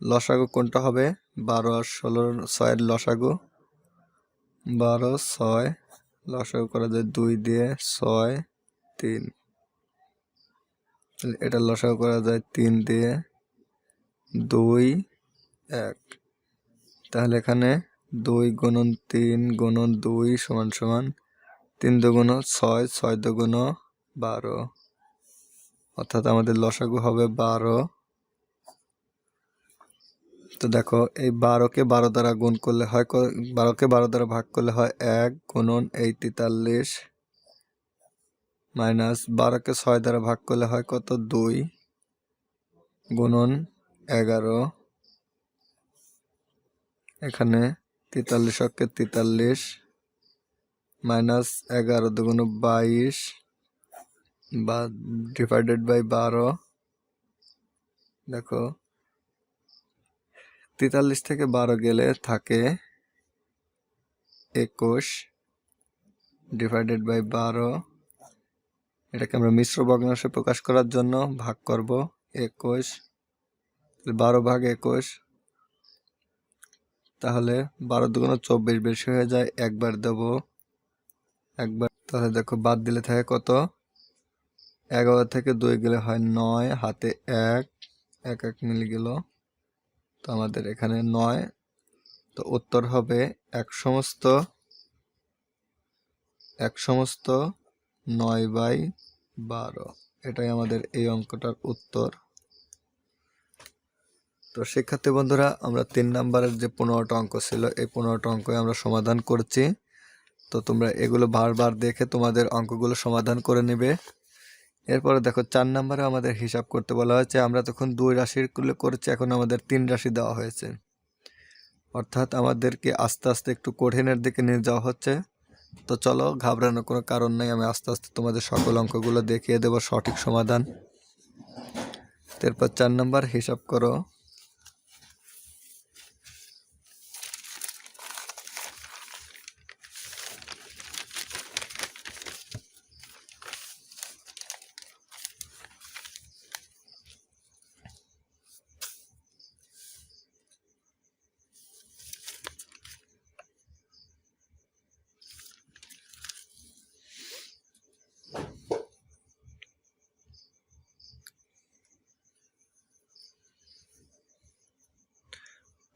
লসাগু কোনটা হবে? 12 আর 16, 6-এর লসাগু 12, 6 লসাগু করা যায় 2 দিয়ে, 6, 3। এটা লসাগু করা যায় 3 দিয়ে, 2, 1। তাহলে এখানে 2 গুণন 3 গুণন 2 সমান সমান 3 দুগুণ 6, 6 দুগুণ 12, অর্থাৎ আমাদের লসাগু হবে 12। তো দেখো এই 12কে 12 দ্বারা গুণ করলে হয় 12কে 12 দ্বারা ভাগ করলে হয় 1 গুণন এই 43 মাইনাস 12কে 6 দ্বারা ভাগ করলে হয় কত? 2 গুণন 11। এখানে 43 হককে 43 মাইনাস 11 দুগুণ 22 বা ডিভাইডেড বাই 12। দেখো 43 থেকে 12 গেলে থাকে 21 ডিভাইডেড বাই 12। এটাকে আমরা মিশ্র ভগ্নাংশে প্রকাশ করার জন্য ভাগ করব 21, 12 ভাগ 21, তাহলে 12 দুগুণ 24 বেশি হয়ে যায়, একবার দেব, একবার। তাহলে দেখো বাদ দিলে থাকে কত? 11 থেকে 2 গেলে হয় 9, হাতে 1, 1 1 মিলে গেল, তো আমাদের এখানে 9। তো উত্তর হবে 1 সমস্ত 9/12। এটাই আমাদের এই অঙ্কটার উত্তর। তো শিক্ষার্থী বন্ধুরা, আমরা 3 নাম্বারের যে 15টা অঙ্ক ছিল এই 15টা অঙ্ক আমরা সমাধান করছি। তো তোমরা এগুলো বারবার দেখে তোমাদের অঙ্কগুলো সমাধান করে নেবে। এরপরে দেখো 4 নাম্বারে আমাদের হিসাব করতে বলা হয়েছে। আমরা তখন 2 রাশির করেছি, এখন আমাদের 3 রাশি দেওয়া হয়েছে, অর্থাৎ আমাদেরকে আস্তে আস্তে একটু কঠিনের দিকে নিয়ে যাওয়া হচ্ছে। তো চলো, ঘাবড়ানোর কোনো কারণ নাই, আমি আস্তে আস্তে তোমাদের সকল অঙ্কগুলো দেখিয়ে দেব সঠিক সমাধান। এরপর 4 নাম্বার হিসাব করো।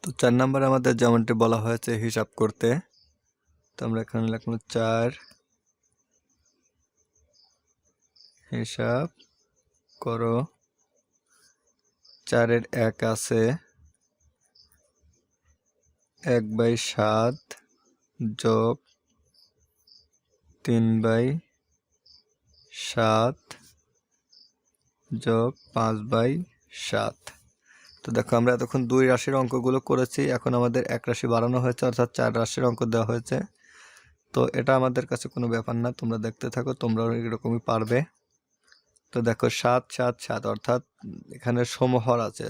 তো 4 নাম্বারে আমাদের যেমনটি বলা হয়েছে হিসাব করতে, তো আমরা এখানে লিখলাম 4, হিসাব করো। 4-এর 1 আছে, 1/7 যোগ 3/7 যোগ 5/7। তো দেখো আমরা এতক্ষণ 2 রাশির অঙ্কগুলো করেছি, এখন আমাদের 1 রাশি বাড়ানো হয়েছে, অর্থাৎ 4 রাশির অঙ্ক দেওয়া হয়েছে। তো এটা আমাদের কাছে কোনো ব্যাপার না, তোমরা দেখতে থাকো, তোমরা এরকমই পারবে। তো দেখো 7 7 7 অর্থাৎ এখানে সমহর আছে,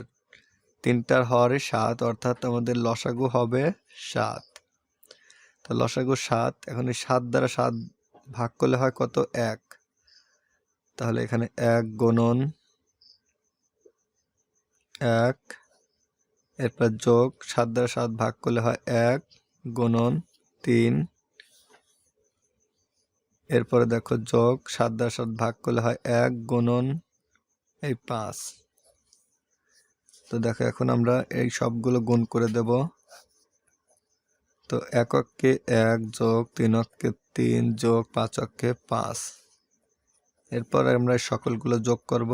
3টার হরই 7, অর্থাৎ আমাদের লসাগু হবে 7। তো লসাগু 7, এখন এই 7 দ্বারা 7 ভাগ করলে হয় কত? 1। তাহলে এখানে 1 গুণন 1, এরপর যোগ 7 দ্বারা 7 ভাগ করলে হয় 1 গুণন 3, এরপরে দেখো যোগ 7 দ্বারা 7 ভাগ করলে হয় 1 গুণন এই 5। তো দেখো এখন আমরা এই সবগুলো গুণ করে দেব। তো এককে 1 যোগ 3 অক্ষে 3 যোগ 5 অক্ষে 5, এরপর আমরা সকলগুলো যোগ করব।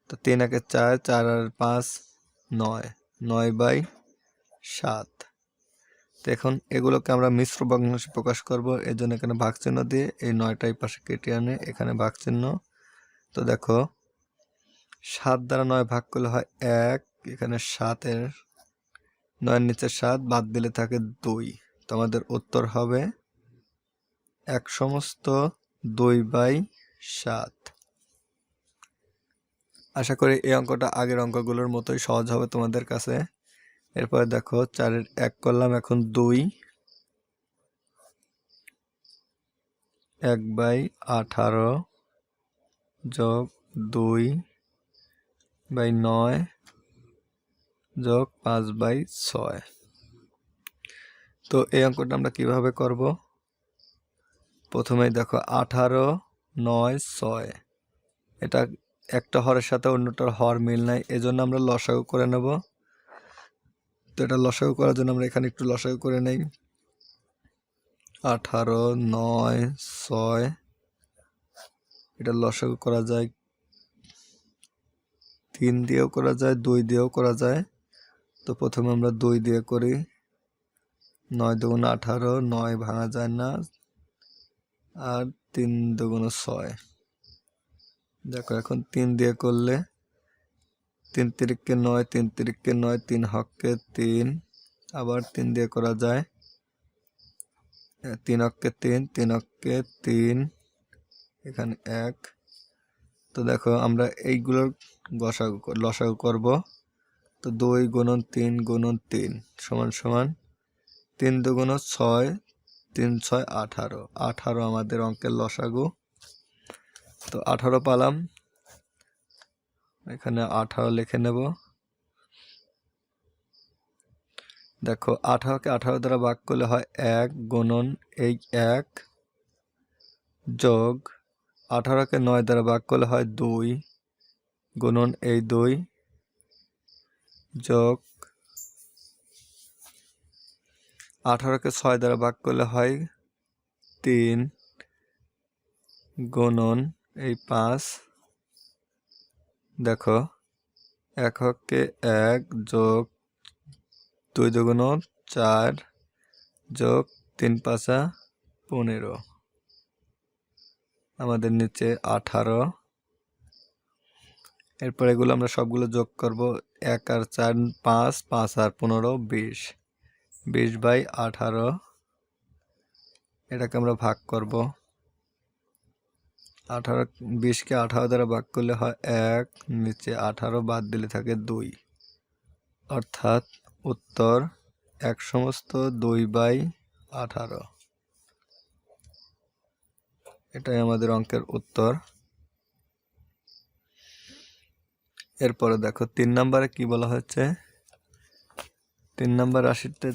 তো 3 একে 4, 4 আর 5 9, 9/7। তো এখন এগুলোকে আমরা মিশ্র ভগ্নাংশে প্রকাশ করব, এর জন্য এখানে ভাগ চিহ্ন দিয়ে এই 9টা এই পাশে কেটে আনে, এখানে ভাগ চিহ্ন। তো দেখো 7 দ্বারা 9 ভাগ করলে হয় 1, এখানে 7-এর 9-এর নিচে 7 বাদ দিলে থাকে 2। তো আমাদের উত্তর হবে 1/2/7। আশা করি এই অঙ্কটা আগের অঙ্কগুলোর মতোই সহজ হবে তোমাদের কাছে। এরপরে দেখো 4-এর 1 করলাম, এখন 2, 1/18 যোগ 2/9 যোগ 5/6। তো এই অঙ্কটা আমরা কিভাবে করব? প্রথমেই দেখো 18 9 6, এটা একটা হরের সাথে অন্যটার হর মিল নাই, এজন্য আমরা লসাগু করে নেব। তো এটা লসাগু করার জন্য আমরা এখানে একটু লসাগু করে নেই। 18 9 6, এটা লসাগু করা যায় 3 দিয়েও করা যায়, 2 দিয়েও করা যায়। তো প্রথমে আমরা 2 দিয়ে করি। 9 2 18, 9 ভাঙা যায় না, আর 3 2 6। দেখো এখন 3 দিয়ে করলে 3 তিরিকে 9, 3 তিরিকে 9, 3 হককে 3, আবার 3 দিয়ে করা যায়, 3 অক্ষে 3, 3 অক্ষে 3, এখানে 1। তো দেখো আমরা এইগুলোর লসাগু করব। তো 2 গুণন 3 গুণন 3 সমান সমান 3 2 6, 3 6 18, 18 আমাদের অঙ্কের লসাগু। তো 18 পালাম, এখানে 18 লিখে নেব। দেখো 18কে 18 দ্বারা ভাগ করলে হয় 1 গুণন এই 1 যোগ 18কে 9 দ্বারা ভাগ করলে হয় 2 গুণন এই 2 যোগ 18কে 6 দ্বারা ভাগ করলে হয় 3 গুণন এই 5। দেখো এককে 1 যোগ 2 দুগুণ 4 যোগ 3 5 15, আমাদের নিচে 18। এরপর এগুলো আমরা সবগুলো যোগ করব। 1 আর 4 5, 5 আর 15 20, 20/18। এটাকে আমরা ভাগ করব। 18 20কে 18 দ্বারা ভাগ করলে হয় 1, নিচে 18 বাদ দিলে থাকে 2, অর্থাৎ উত্তর 1/2/18। এটাই আমাদের অঙ্কের উত্তর। এরপরে দেখো 3 নম্বরে কি বলা হচ্ছে। 3 নম্বর রাশিতে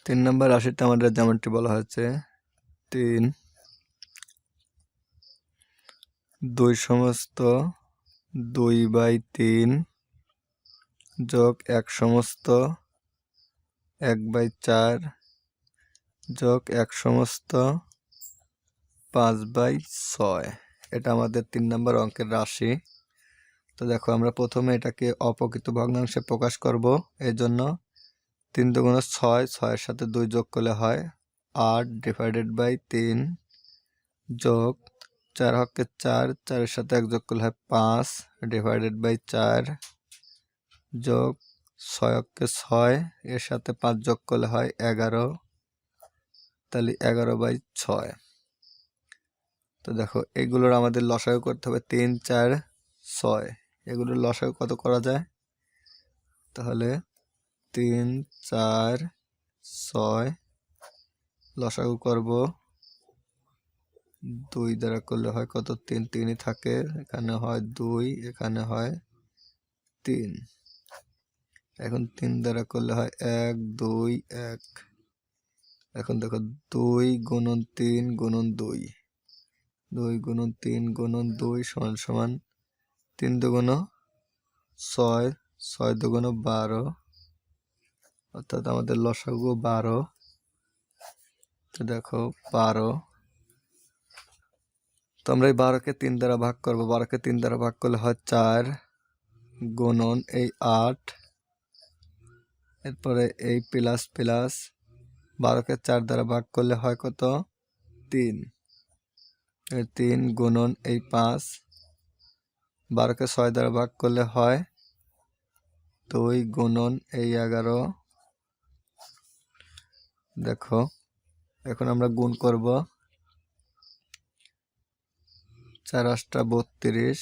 3 নম্বর রাশিতে আমাদের যেমনটি বলা হয়েছে 3 2 সমস্ত 2/3 যোগ 1 সমস্ত 1/4 যোগ 1 সমস্ত 5/6। এটা আমাদের 3 নম্বর অঙ্কের রাশি। তো দেখো আমরা প্রথমে এটাকে অপ্রকৃত ভগ্নাংশে প্রকাশ করব। এই জন্য 3 দুগুণ 6, 6-এর সাথে 2 যোগ করলে হয় 8 ডিভাইডেড বাই 3 যোগ 4 হকে 4, 4-এর সাথে 1 যোগ করলে হয় 5 ডিভাইডেড বাই 4 যোগ 6 হকে 6, এর সাথে 5 যোগ করলে হয় 11, তাহলে 11/6। তো দেখো এগুলোর আমাদের লসাগু করতে হবে 3, 4, 6। এগুলোর লসাগু কত করা যায়? তাহলে 3, 4, 6 লসাগু করব 2 দ্বারা করলে হয় কত? 3, 3ই থাকে, এখানে হয় 2, এখানে হয় 3। এখন 3 দ্বারা করলে হয় 1, 2, 1। এখন দেখো 2 গুণন 3 গুণন 2, 2 গুণন 3 গুণন 2 সমান সমান 3 দুগুণ 6, 6 দুগুণ 12, অর্থাৎ আমাদের লসাগু 12। তো দেখো 12। তো আমরা এই 12কে 3 দ্বারা ভাগ করব। 12কে 3 দ্বারা ভাগ করলে হয় 4 গুণন এই 8, এরপরে এই প্লাস প্লাস 12কে 4 দ্বারা ভাগ করলে হয় কত? 3, 3 গুণন এই 5, 12কে 6 দ্বারা ভাগ করলে হয় 2 গুণন এই 11। দেখো এখন আমরা গুণ করব। 4 8 32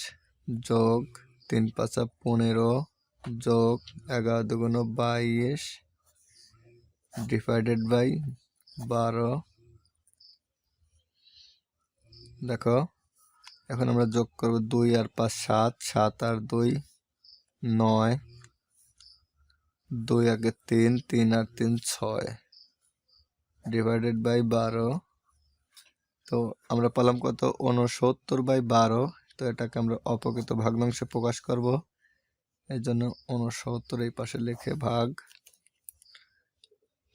যোগ 3 5 15 যোগ 11 দুগুণ 22 ডিভাইডেড বাই 12। দেখো এখন আমরা যোগ করব 2 আর 5 7, 7 আর 2 9, 2 আগে 3, 3 আর 3 6 ডিভাইডেড বাই 12। তো আমরা পেলাম কত? 69/12। তো এটাকে আমরা অপ্রকৃত ভগ্নাংশে প্রকাশ করব। এই জন্য 69 এই পাশে লিখে ভাগ।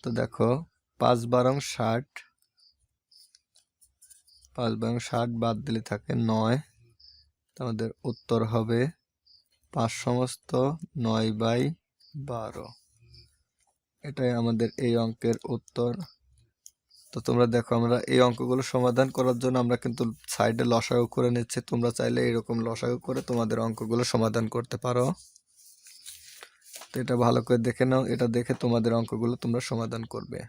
তো দেখো 5 12 60, 5 12 60 বাদ দিলে থাকে 9। আমাদের উত্তর হবে 5 সমস্ত 9/12। এটাই আমাদের এই অঙ্কের উত্তর। তো তোমরা দেখো আমরা এই অঙ্কগুলো সমাধান করার জন্য আমরা কিন্তু সাইডে লসাগু করে নিচ্ছি। তোমরা চাইলে এরকম লসাগু করে তোমাদের অঙ্কগুলো সমাধান করতে পারো। তো এটা ভালো করে দেখে নাও, এটা দেখে তোমাদের অঙ্কগুলো তোমরা সমাধান করবে।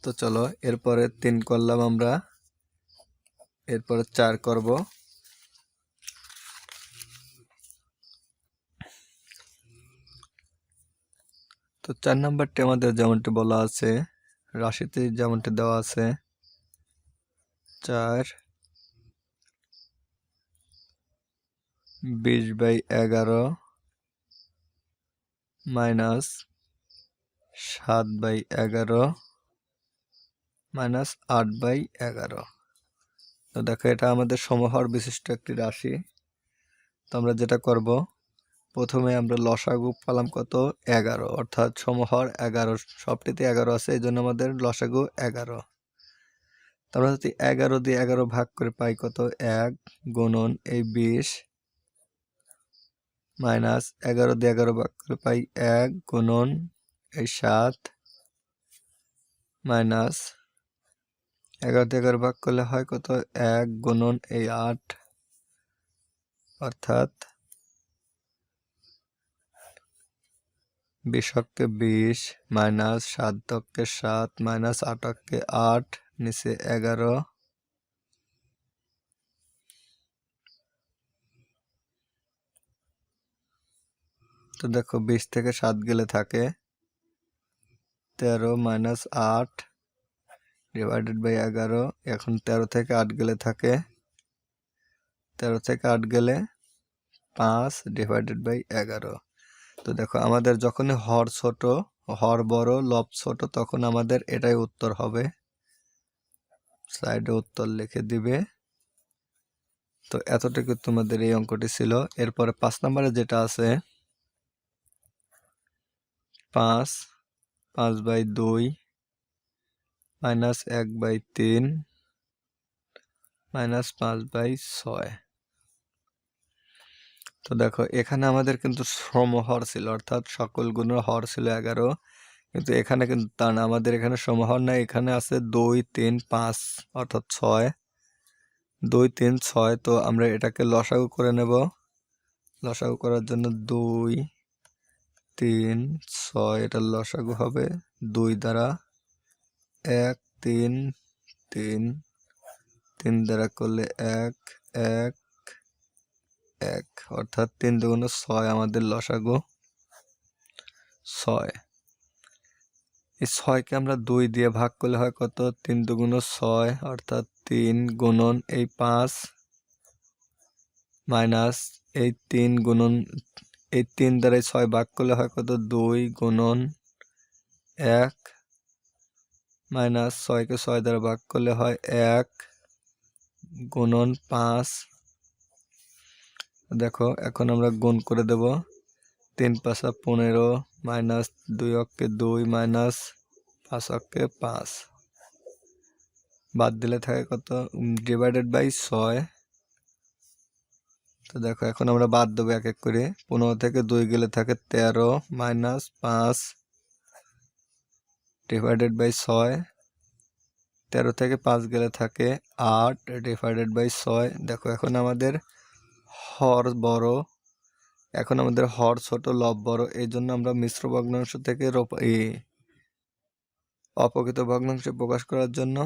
তো চলো এরপরে 3 করলাম আমরা, এরপরে 4 করব। তো 4 নাম্বারটি আমাদের যেমনটি বলা আছে, রাশিতে যেমনটি দেওয়া আছে 4 20/11 মাইনাস 7/11 মাইনাস 8/11। তো দেখো এটা আমাদের সমহর বিশিষ্ট একটি রাশি। তো আমরা যেটা করব, প্রথমে আমরা লসাগু পেলাম কত? 11, অর্থাৎ সমহর 11, সবটিতে 11 আছে, এই জন্য আমাদের লসাগু 11। আমরা যদি 11 দিয়ে 11 ভাগ করে পাই কত? 1 গুণন এই 20 মাইনাস 11 দিয়ে 11 ভাগ করে পাই 1 গুণন এই 7 মাইনাস 11 দিয়ে 11 ভাগ করলে হয় কত? 1 গুণন এই 8, অর্থাৎ 20 হকে 20 মাইনাস 7 হকে 7 মাইনাস 8 হকে 8 নিচে 11। তো দেখো 20 থেকে 7 গেলে থাকে 13 মাইনাস 8 ডিভাইডেড বাই 11। এখন 13 থেকে 8 গেলে থাকে 13 থেকে 8 গেলে 5 ডিভাইডেড বাই 11। তো দেখো আমাদের যখনই হর ছোট, হর বড়, লব ছোট, তখন আমাদের এটাই উত্তর হবে। স্লাইডে উত্তর লিখে দিবে। তো এতটুকু তোমাদের এই অঙ্কটি ছিল। এরপরে 5 নম্বরে যেটা আছে 5, 5/2 মাইনাস 1/3 মাইনাস 5/6। তো দেখো এখানে আমাদের কিন্তু সমহর ছিল, অর্থাৎ সকল গুণের হর ছিল 11, কিন্তু এখানে কিন্তু তা না, আমাদের এখানে সমহর নাই, এখানে আছে 2, 3, 5 অর্থাৎ 6, 2, 3, 6। তো আমরা এটাকে লসাগু করে নেব। লসাগু করার জন্য 2, 3, 6 এটার লসাগু হবে 2 দ্বারা 1, 3, 3, 3 দ্বারা করলে 1, 1, 1 অর্থাৎ 3 দুগুণে 6 আমাদের লসাগু 6। এই 6কে আমরা 2 দিয়ে ভাগ করলে হয় কত? 3 দুগুণে 6 অর্থাৎ 3 গুণন এই 5 মাইনাস এই 3 গুণন এই 3 দ্বারা 6 ভাগ করলে হয় কত? 2 গুণন 1 মাইনাস 6কে 6 দ্বারা ভাগ করলে হয় 1 গুণন 5। দেখো এখন আমরা গুণ করে দেব। 3 5 15 মাইনাস 2 অক্ষে 2 মাইনাস 5 অক্ষে 5, বাদ দিলে থাকে কত? Divided by 6। তো দেখো এখন আমরা বাদ দেবো এক এক করে। 15 থেকে 2 গেলে থাকে 13 মাইনাস 5 ডিভাইডেড বাই 6। 13 থেকে 5 গেলে থাকে 8 ডিভাইডেড বাই 6। দেখো এখন আমাদের হর বড়, এখন আমাদের হর ছোট লব বড়, এই জন্য আমরা মিশ্র ভগ্নাংশ থেকে অপকৃত ভগ্নাংশে প্রকাশ করার জন্য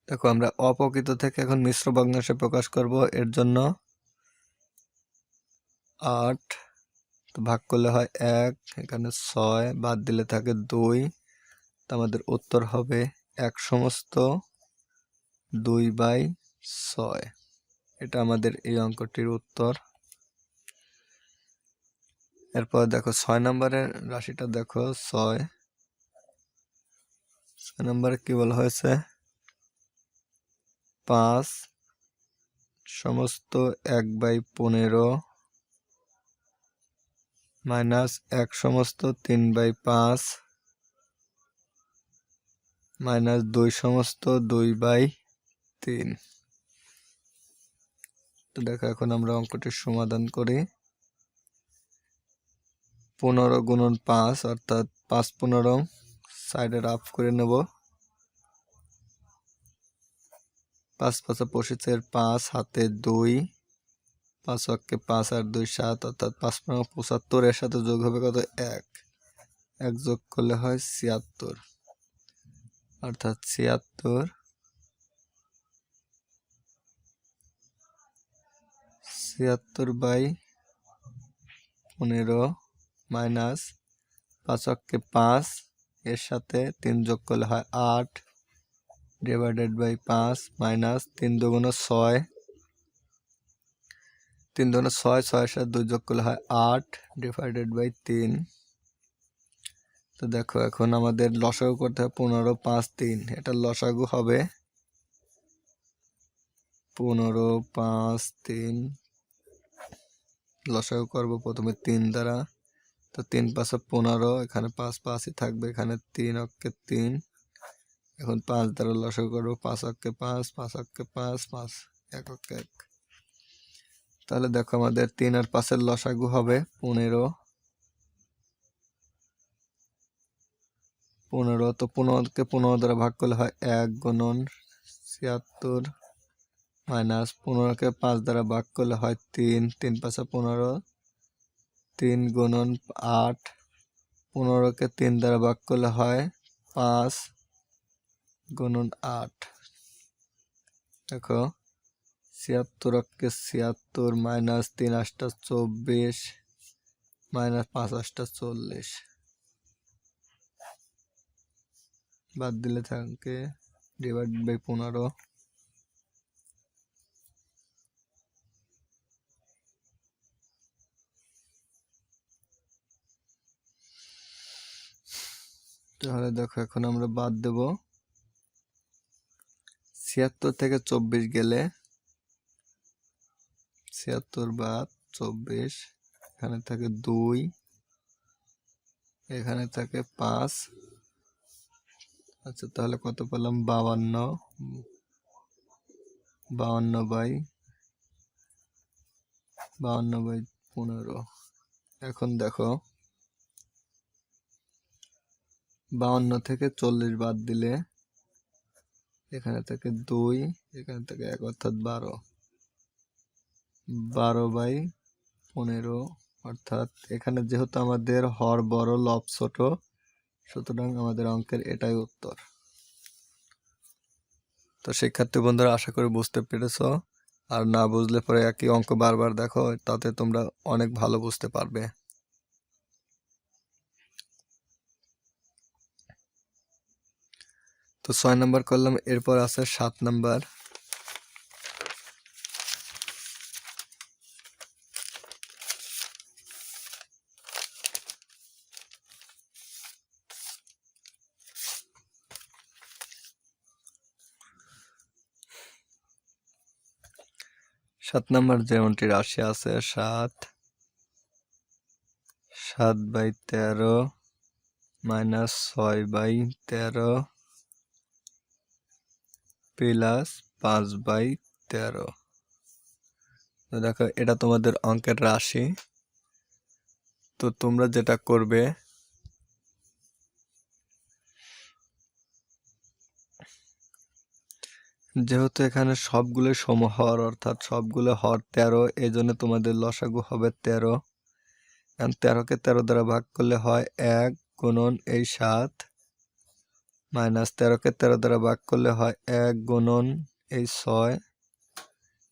দেখো আমরা অপকৃত থেকে এখন মিশ্র ভগ্নাংশে প্রকাশ করব। এর জন্য 8 তো ভাগ করলে হয় 1, এখানে 6 বাদ দিলে থাকে 2, তো আমাদের উত্তর হবে 1 সমস্ত 2/6। এটা আমাদের এই অঙ্কটির উত্তর। এরপর দেখো 6 নম্বরের রাশিটা দেখো। 6 নম্বরে কি বলা হয়েছে? 5 সমস্ত 1/15 মাইনাস 1 সমস্ত 3/5 মাইনাস 2 সমস্ত 2/3। তো দেখো এখন আমরা অঙ্কটির সমাধান করি। 15 গুণন 5 অর্থাৎ 5 15 সাইডে রাফ করে নেব। 5 5 25 5 হাতে 2 5 অক্ষে 5 আর 2 7 অর্থাৎ 5 15 75, এর সাথে যোগ হবে কত? 1 যোগ করলে হয় 76 অর্থাৎ 76/15 মাইনাস 5 অক্ষে 5 এর সাথে 3 যোগ করলে হয় 8 ডিভাইডেড বাই 5 মাইনাস 3 দুগুণে 6, 3 দুগুণে 6, 6 এর সাথে 2 যোগ করলে হয় 8 ডিভাইডেড বাই 3। তো দেখো এখন আমাদের লসাগু করতে হবে 15 5 3, এটার লসাগু হবে 15 5 3। লসাগু করবো প্রথমে 3 দ্বারা। তো 3 5 15, এখানে 5 5ই থাকবে, এখানে 3 অক্ষে 3। এখন 5 দ্বারা লসাগু করবো। 5 অক্ষে 5 5 অক্ষে 5 5 1 অক্ষে 1। তাহলে দেখো আমাদের 3 আর 5 এর লসাগু হবে 15। তো 15কে 15 দ্বারা ভাগ করলে হয় 1 গুণন 76 মাইনাস 15কে 5 দ্বারা ভাগ করলে হয় 3 3 5 15 3 গুণন 8। 15কে 3 দ্বারা ভাগ করলে হয় 5 গুণন 8। দেখো 76 অক্ষে 76 মাইনাস 3 8 24 মাইনাস 5 8 40, বাদ দিলে থাকে ডিভাইড বাই 15। তাহলে দেখো এখন আমরা বাদ দেব। 76 থেকে 24 গেলে 76/24, এখানে থাকে 2, এখানে থাকে 5। আচ্ছা, তাহলে কত পেলাম? 52, 52/15। এখন দেখো 52 থেকে 40 বাদ দিলে এখানে থেকে 2, এখানে থেকে 1, অর্থাৎ 12। 12/15, অর্থাৎ এখানে যেহেতু আমাদের হর বড় লব ছোট, সুতরাং আমাদের অঙ্কের এটাই উত্তর। তো শিক্ষার্থী বন্ধুরা, আশা করি বুঝতে পেরেছো। আর না বুঝলে পরে একই অঙ্ক বারবার দেখো, তাতে তোমরা অনেক ভালো বুঝতে পারবে। তো 6 নাম্বার করলাম, এরপর আছে 7 নাম্বার। সাত নাম্বার যেমনটি রাশি আছে 7/13 মাইনাস 6/13 প্লাস 5/13। তো দেখো, এটা তোমাদের অঙ্কের রাশি। তো তোমরা যেটা করবে, যেহেতু এখানে সবগুলো সমহর, অর্থাৎ সবগুলো হর 13, এই জন্য তোমাদের লসাগু হবে 13। 13কে 13 দ্বারা ভাগ করলে হয় 1 গুণন এই 7, মাইনাস 13কে 13 দ্বারা ভাগ করলে হয় 1 গুণন এই 6,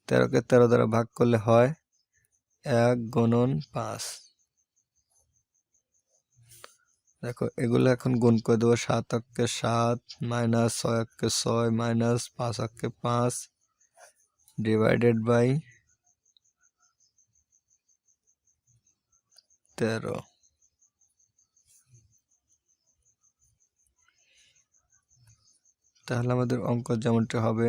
13কে 13 দ্বারা ভাগ করলে হয় 1 গুণন 5। দেখো, এগুলো এখন গুণ করে দেবো। 7 অক্ষে 7, মাইনাস 6 অক্ষে 6, মাইনাস 5 অক্ষে 5, ডিভাইডেড বাই 13। তাহলে আমাদের অঙ্ক যেমনটি হবে,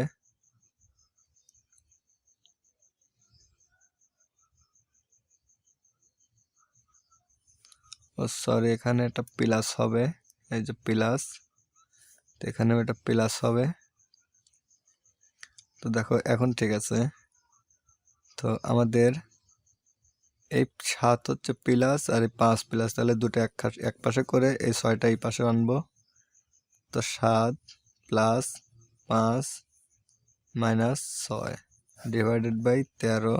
সরি, এখানে একটা প্লাস হবে, এই যে প্লাস, তো এখানেও এটা প্লাস হবে। তো দেখো এখন ঠিক আছে। তো আমাদের এই 7 হচ্ছে প্লাস আর এই 5 প্লাস, তাহলে দুটো এক পাশে করে এই 6টা এই পাশে আনবো। তো 7 প্লাস 5 মাইনাস 6 ডিভাইডেড বাই 13।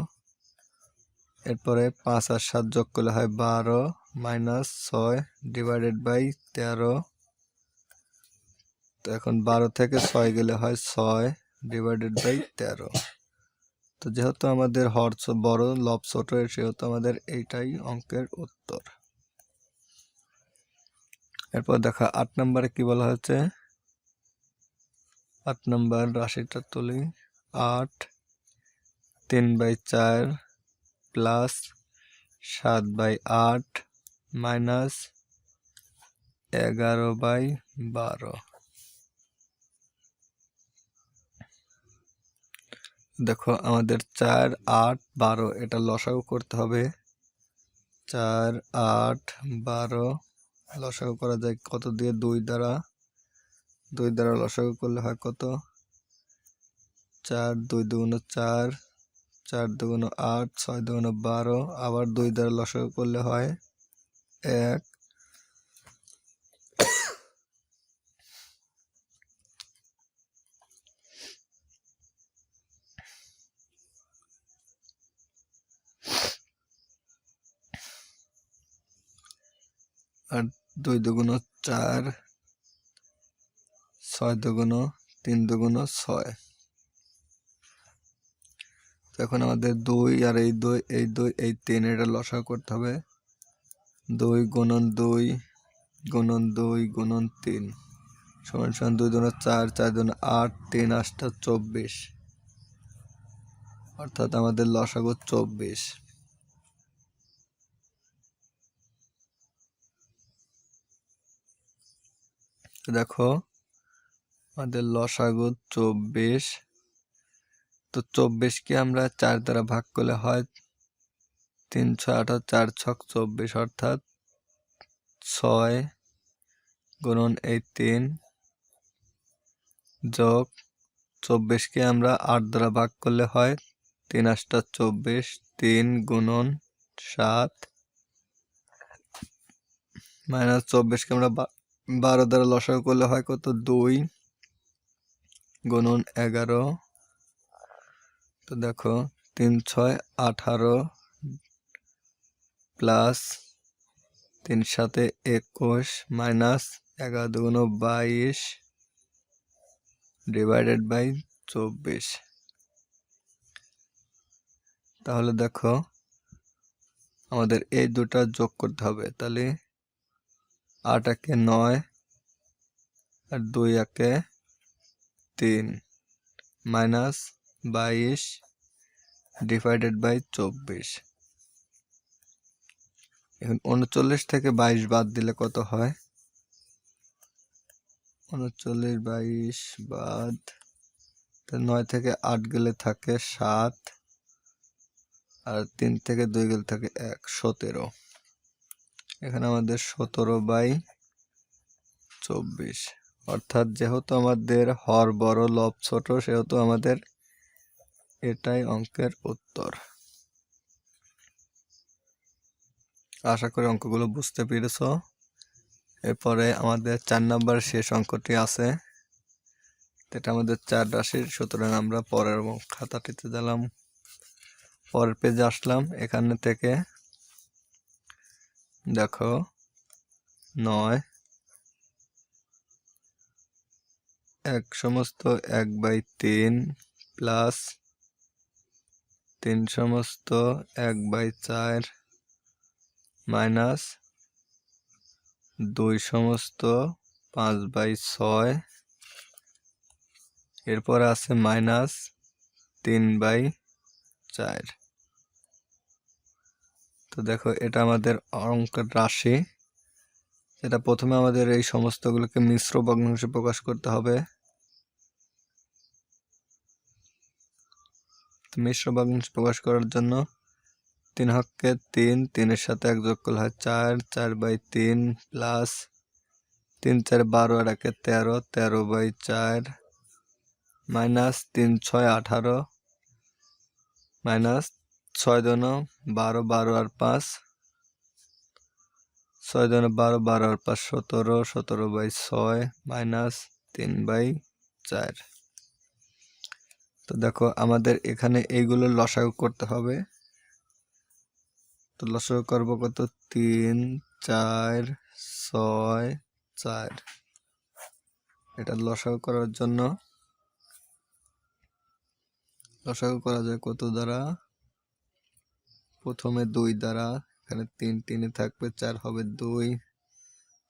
এরপরে 5 আর 7 যোগ করলে হয় 12, মাইনাস 6 ডিভাইডেড বাই 13। তো এখন 12 থেকে 6 গেলে হয় 6 ডিভাইডেড বাই 13। তো যেহেতু আমাদের হর বড় লব ছোট, সেহেতু আমাদের এইটাই অঙ্কের উত্তর। এরপর দেখো 8 নম্বরে কি বলা হয়েছে। 8 নম্বর রাশিটা তুলি। 8 3/4 প্লাস 7/8 মাইনাস 11/12। দেখো, আমাদের 4, 8, 12 এটা লসাগু করতে হবে। 4, 8, 12 লসাগু করা যায় কত দিয়ে? 2 দ্বারা। 2 দ্বারা লসাগু করলে হয় কত? 4, 2 দুগুণ 4, 4 দুগুণ 8, 6 দুগুণ 12, আবার 2 দ্বারা লসাগু করলে হয় 1। আর 2 দুগুণ 4, 6 দুগুণ 3 দুগুণ 6। এখন আমাদের 2 আর এই 2, এই 2, এই 3 এটা লসাগু করতে হবে। 2 গুণন 2 গুণন 2 গুণন 3 সমান সমান 2 দুগুণ 4, 4 দুগুণ 8, 3 8 24, অর্থাৎ আমাদের লসাগু 24। দেখো, আমাদের লসাগু 24। তো 24কে আমরা 4 দ্বারা ভাগ করলে হয় 3 6 18 4 ছক 24 অর্থাৎ 6 গুণন এই 3 যোগ 24কে আমরা 8 দ্বারা ভাগ করলে হয় 3 8 24 3 গুণন 7 মাইনাস 24কে আমরা 12 দ্বারা লসাগু করলে হয় কত 2 গুণন 11। তো দেখো 3 6 18 প্লাস 3 7 21 মাইনাস 11 2 22 ডিভাইডেড বাই 24। তাহলে দেখো আমাদের এই দুটা যোগ করতে হবে, তাহলে 8 একে 9 আর 2 একে 3 মাইনাস 22 ডিভাইডেড বাই 24। এখন 39 থেকে 22 বাদ দিলে কত হয়? 39 22 বাদ 9 থেকে 8 গেলে থাকে 7 আর 3 থেকে 2 গেলে থাকে 1 17। এখানে আমাদের 17/24 অর্থাৎ যেহেতু আমাদের হর বড় লব ছোট সেহেতু আমাদের এটাই অঙ্কের উত্তর। আশা করি অঙ্কগুলো বুঝতে পেরেছো। এরপরে আমাদের 4 নম্বর শেষ অঙ্কটি আছে, এটা আমাদের 4 রাশির। সুতরাং আমরা পরের খাতাটিতে দিলাম, পরের পেজে আসলাম। এখানে থেকে দেখো 9 1 সমস্ত 1/3 প্লাস 3 সমস্ত 1/4 মাইনাস 2 সমস্ত 5/6 এরপর আছে মাইনাস 3/4। তো দেখো এটা আমাদের অঙ্কের রাশি। এটা প্রথমে আমাদের এই সমস্তগুলোকে মিশ্র ভগ্নাংশে প্রকাশ করতে হবে। মিশ্র ভগ্নাংশে প্রকাশ করার জন্য 3 হককে 3, 3 এর সাথে 1 যোগ করলে হয় 4, 4/3 প্লাস 3 4 12 আর 1 13, 13/4 মাইনাস 3 6 18 মাইনাস 6 2 12, 12 আর 5 6 2 12, 12 আর 5 17, 17/6 মাইনাস 3/4। তো দেখো আমাদের এখানে এইগুলো লসাগু করতে হবে। তো লসাগু করব কত 3 4 6 4। এটা লসাগু করার জন্য লসাগু করা যায় কত দ্বারা? প্রথমে 2 দ্বারা, এখানে 3 3 থাকবে 4 হবে 2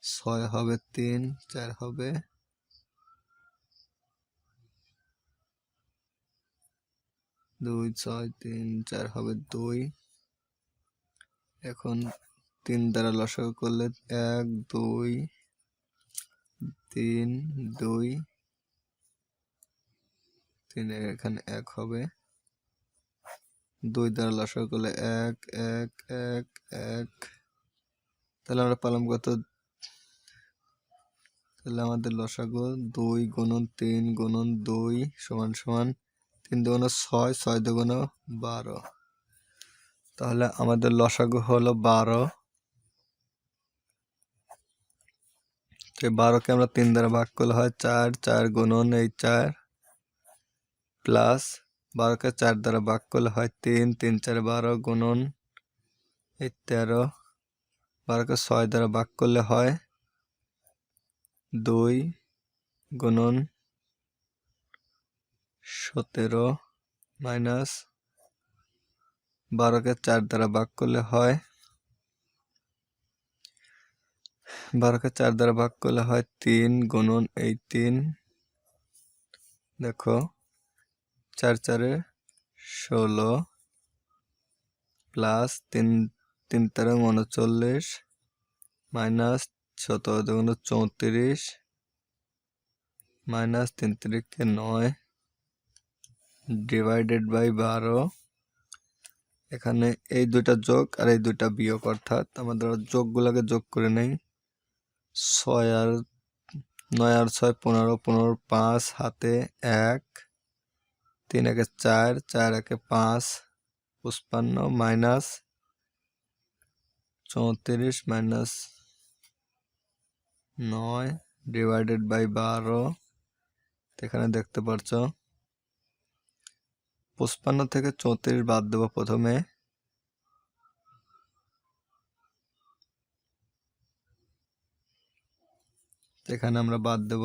6 হবে 3 4 হবে 2 6 3 4 হবে 2। এখন 3 দ্বারা লসাগু করলে 1 2 3 2 3 এখানে 1 হবে। 2 দ্বারা লসাগু করলে 1 1 1 1। তাহলে আমরা পেলাম কত? তাহলে আমাদের লসাগু 2 গুণন 3 গুণন 2 সমান সমান 3 দুগুণ 6 6 দুগুণ 12। তাহলে আমাদের লসাগু হলো 12। তো 12কে আমরা 3 দ্বারা ভাগ করলে হয় 4, 4 গুণন এই 4 প্লাস 12কে 4 দ্বারা ভাগ করলে হয় 3, 3 4 12 গুণন এই 13। 12কে 6 দ্বারা ভাগ করলে হয় 2 গুণন 17 মাইনাস 12কে 4 দ্বারা ভাগ করলে হয় 12কে 4 দ্বারা ভাগ করলে হয় 3 গুণন এই 3। দেখো 4 4 16 প্লাস 3 3 13 39 মাইনাস 17 দুগুণ 34 মাইনাস 3 3 9 ডিভাইডেড বাই 12। এখানে এই দুইটা যোগ আর এই দুইটা বিয়োগ, অর্থাৎ আমাদের যোগগুলোকে যোগ করে নেই। 6 আর 9 আর 6 15, 15 5 হাতে 1, 3 একে 4, 4 একে 5, 55 মাইনাস 34 মাইনাস 9 ডিভাইডেড বাই 12। এখানে দেখতে পাচ্ছ 55 থেকে 34 বাদ দেবো প্রথমে। এখানে আমরা বাদ দেব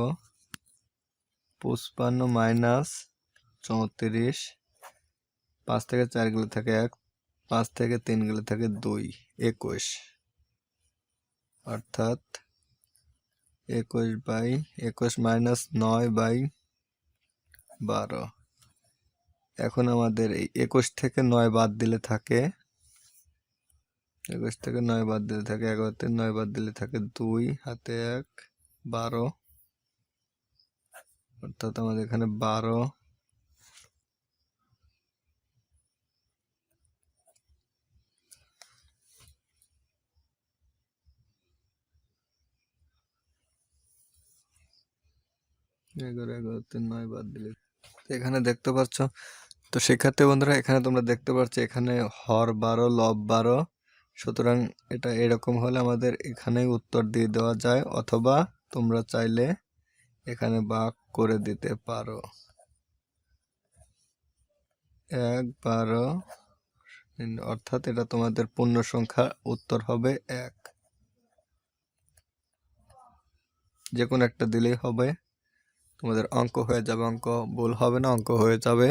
55 মাইনাস 34। 5 থেকে 4 গেলে থাকে 1, 5 থেকে 3 গেলে থাকে 2, 21, অর্থাৎ 21 মাইনাস 9 বাই 12। এখন আমাদের এই 21 থেকে 9 বাদ দিলে থাকে 21 থেকে 9 বাদ দিলে থাকে 11 থেকে 9 বাদ দিলে থাকে 2 হাতে 1, 12, অর্থাৎ আমাদের এখানে 12। নয় বাদ দিলে এখানে দেখতে পাচ্ছ। তো শিক্ষার্থী বন্ধুরা, এখানে তোমরা দেখতে পাচ্ছ এখানে হর 12 লব 12, সুতরাং এটা এরকম হলে আমাদের এখানেই উত্তর দিয়ে দেওয়া যায়, অথবা তোমরা চাইলে এখানে ভাগ করে দিতে পারো। 1 12, অর্থাৎ এটা তোমাদের পূর্ণ সংখ্যা, উত্তর হবে 1। যে কোনো একটা দিলেই হবে, তোমাদের অঙ্ক হয়ে যাবে, অঙ্ক ভুল হবে না, অঙ্ক হয়ে যাবে।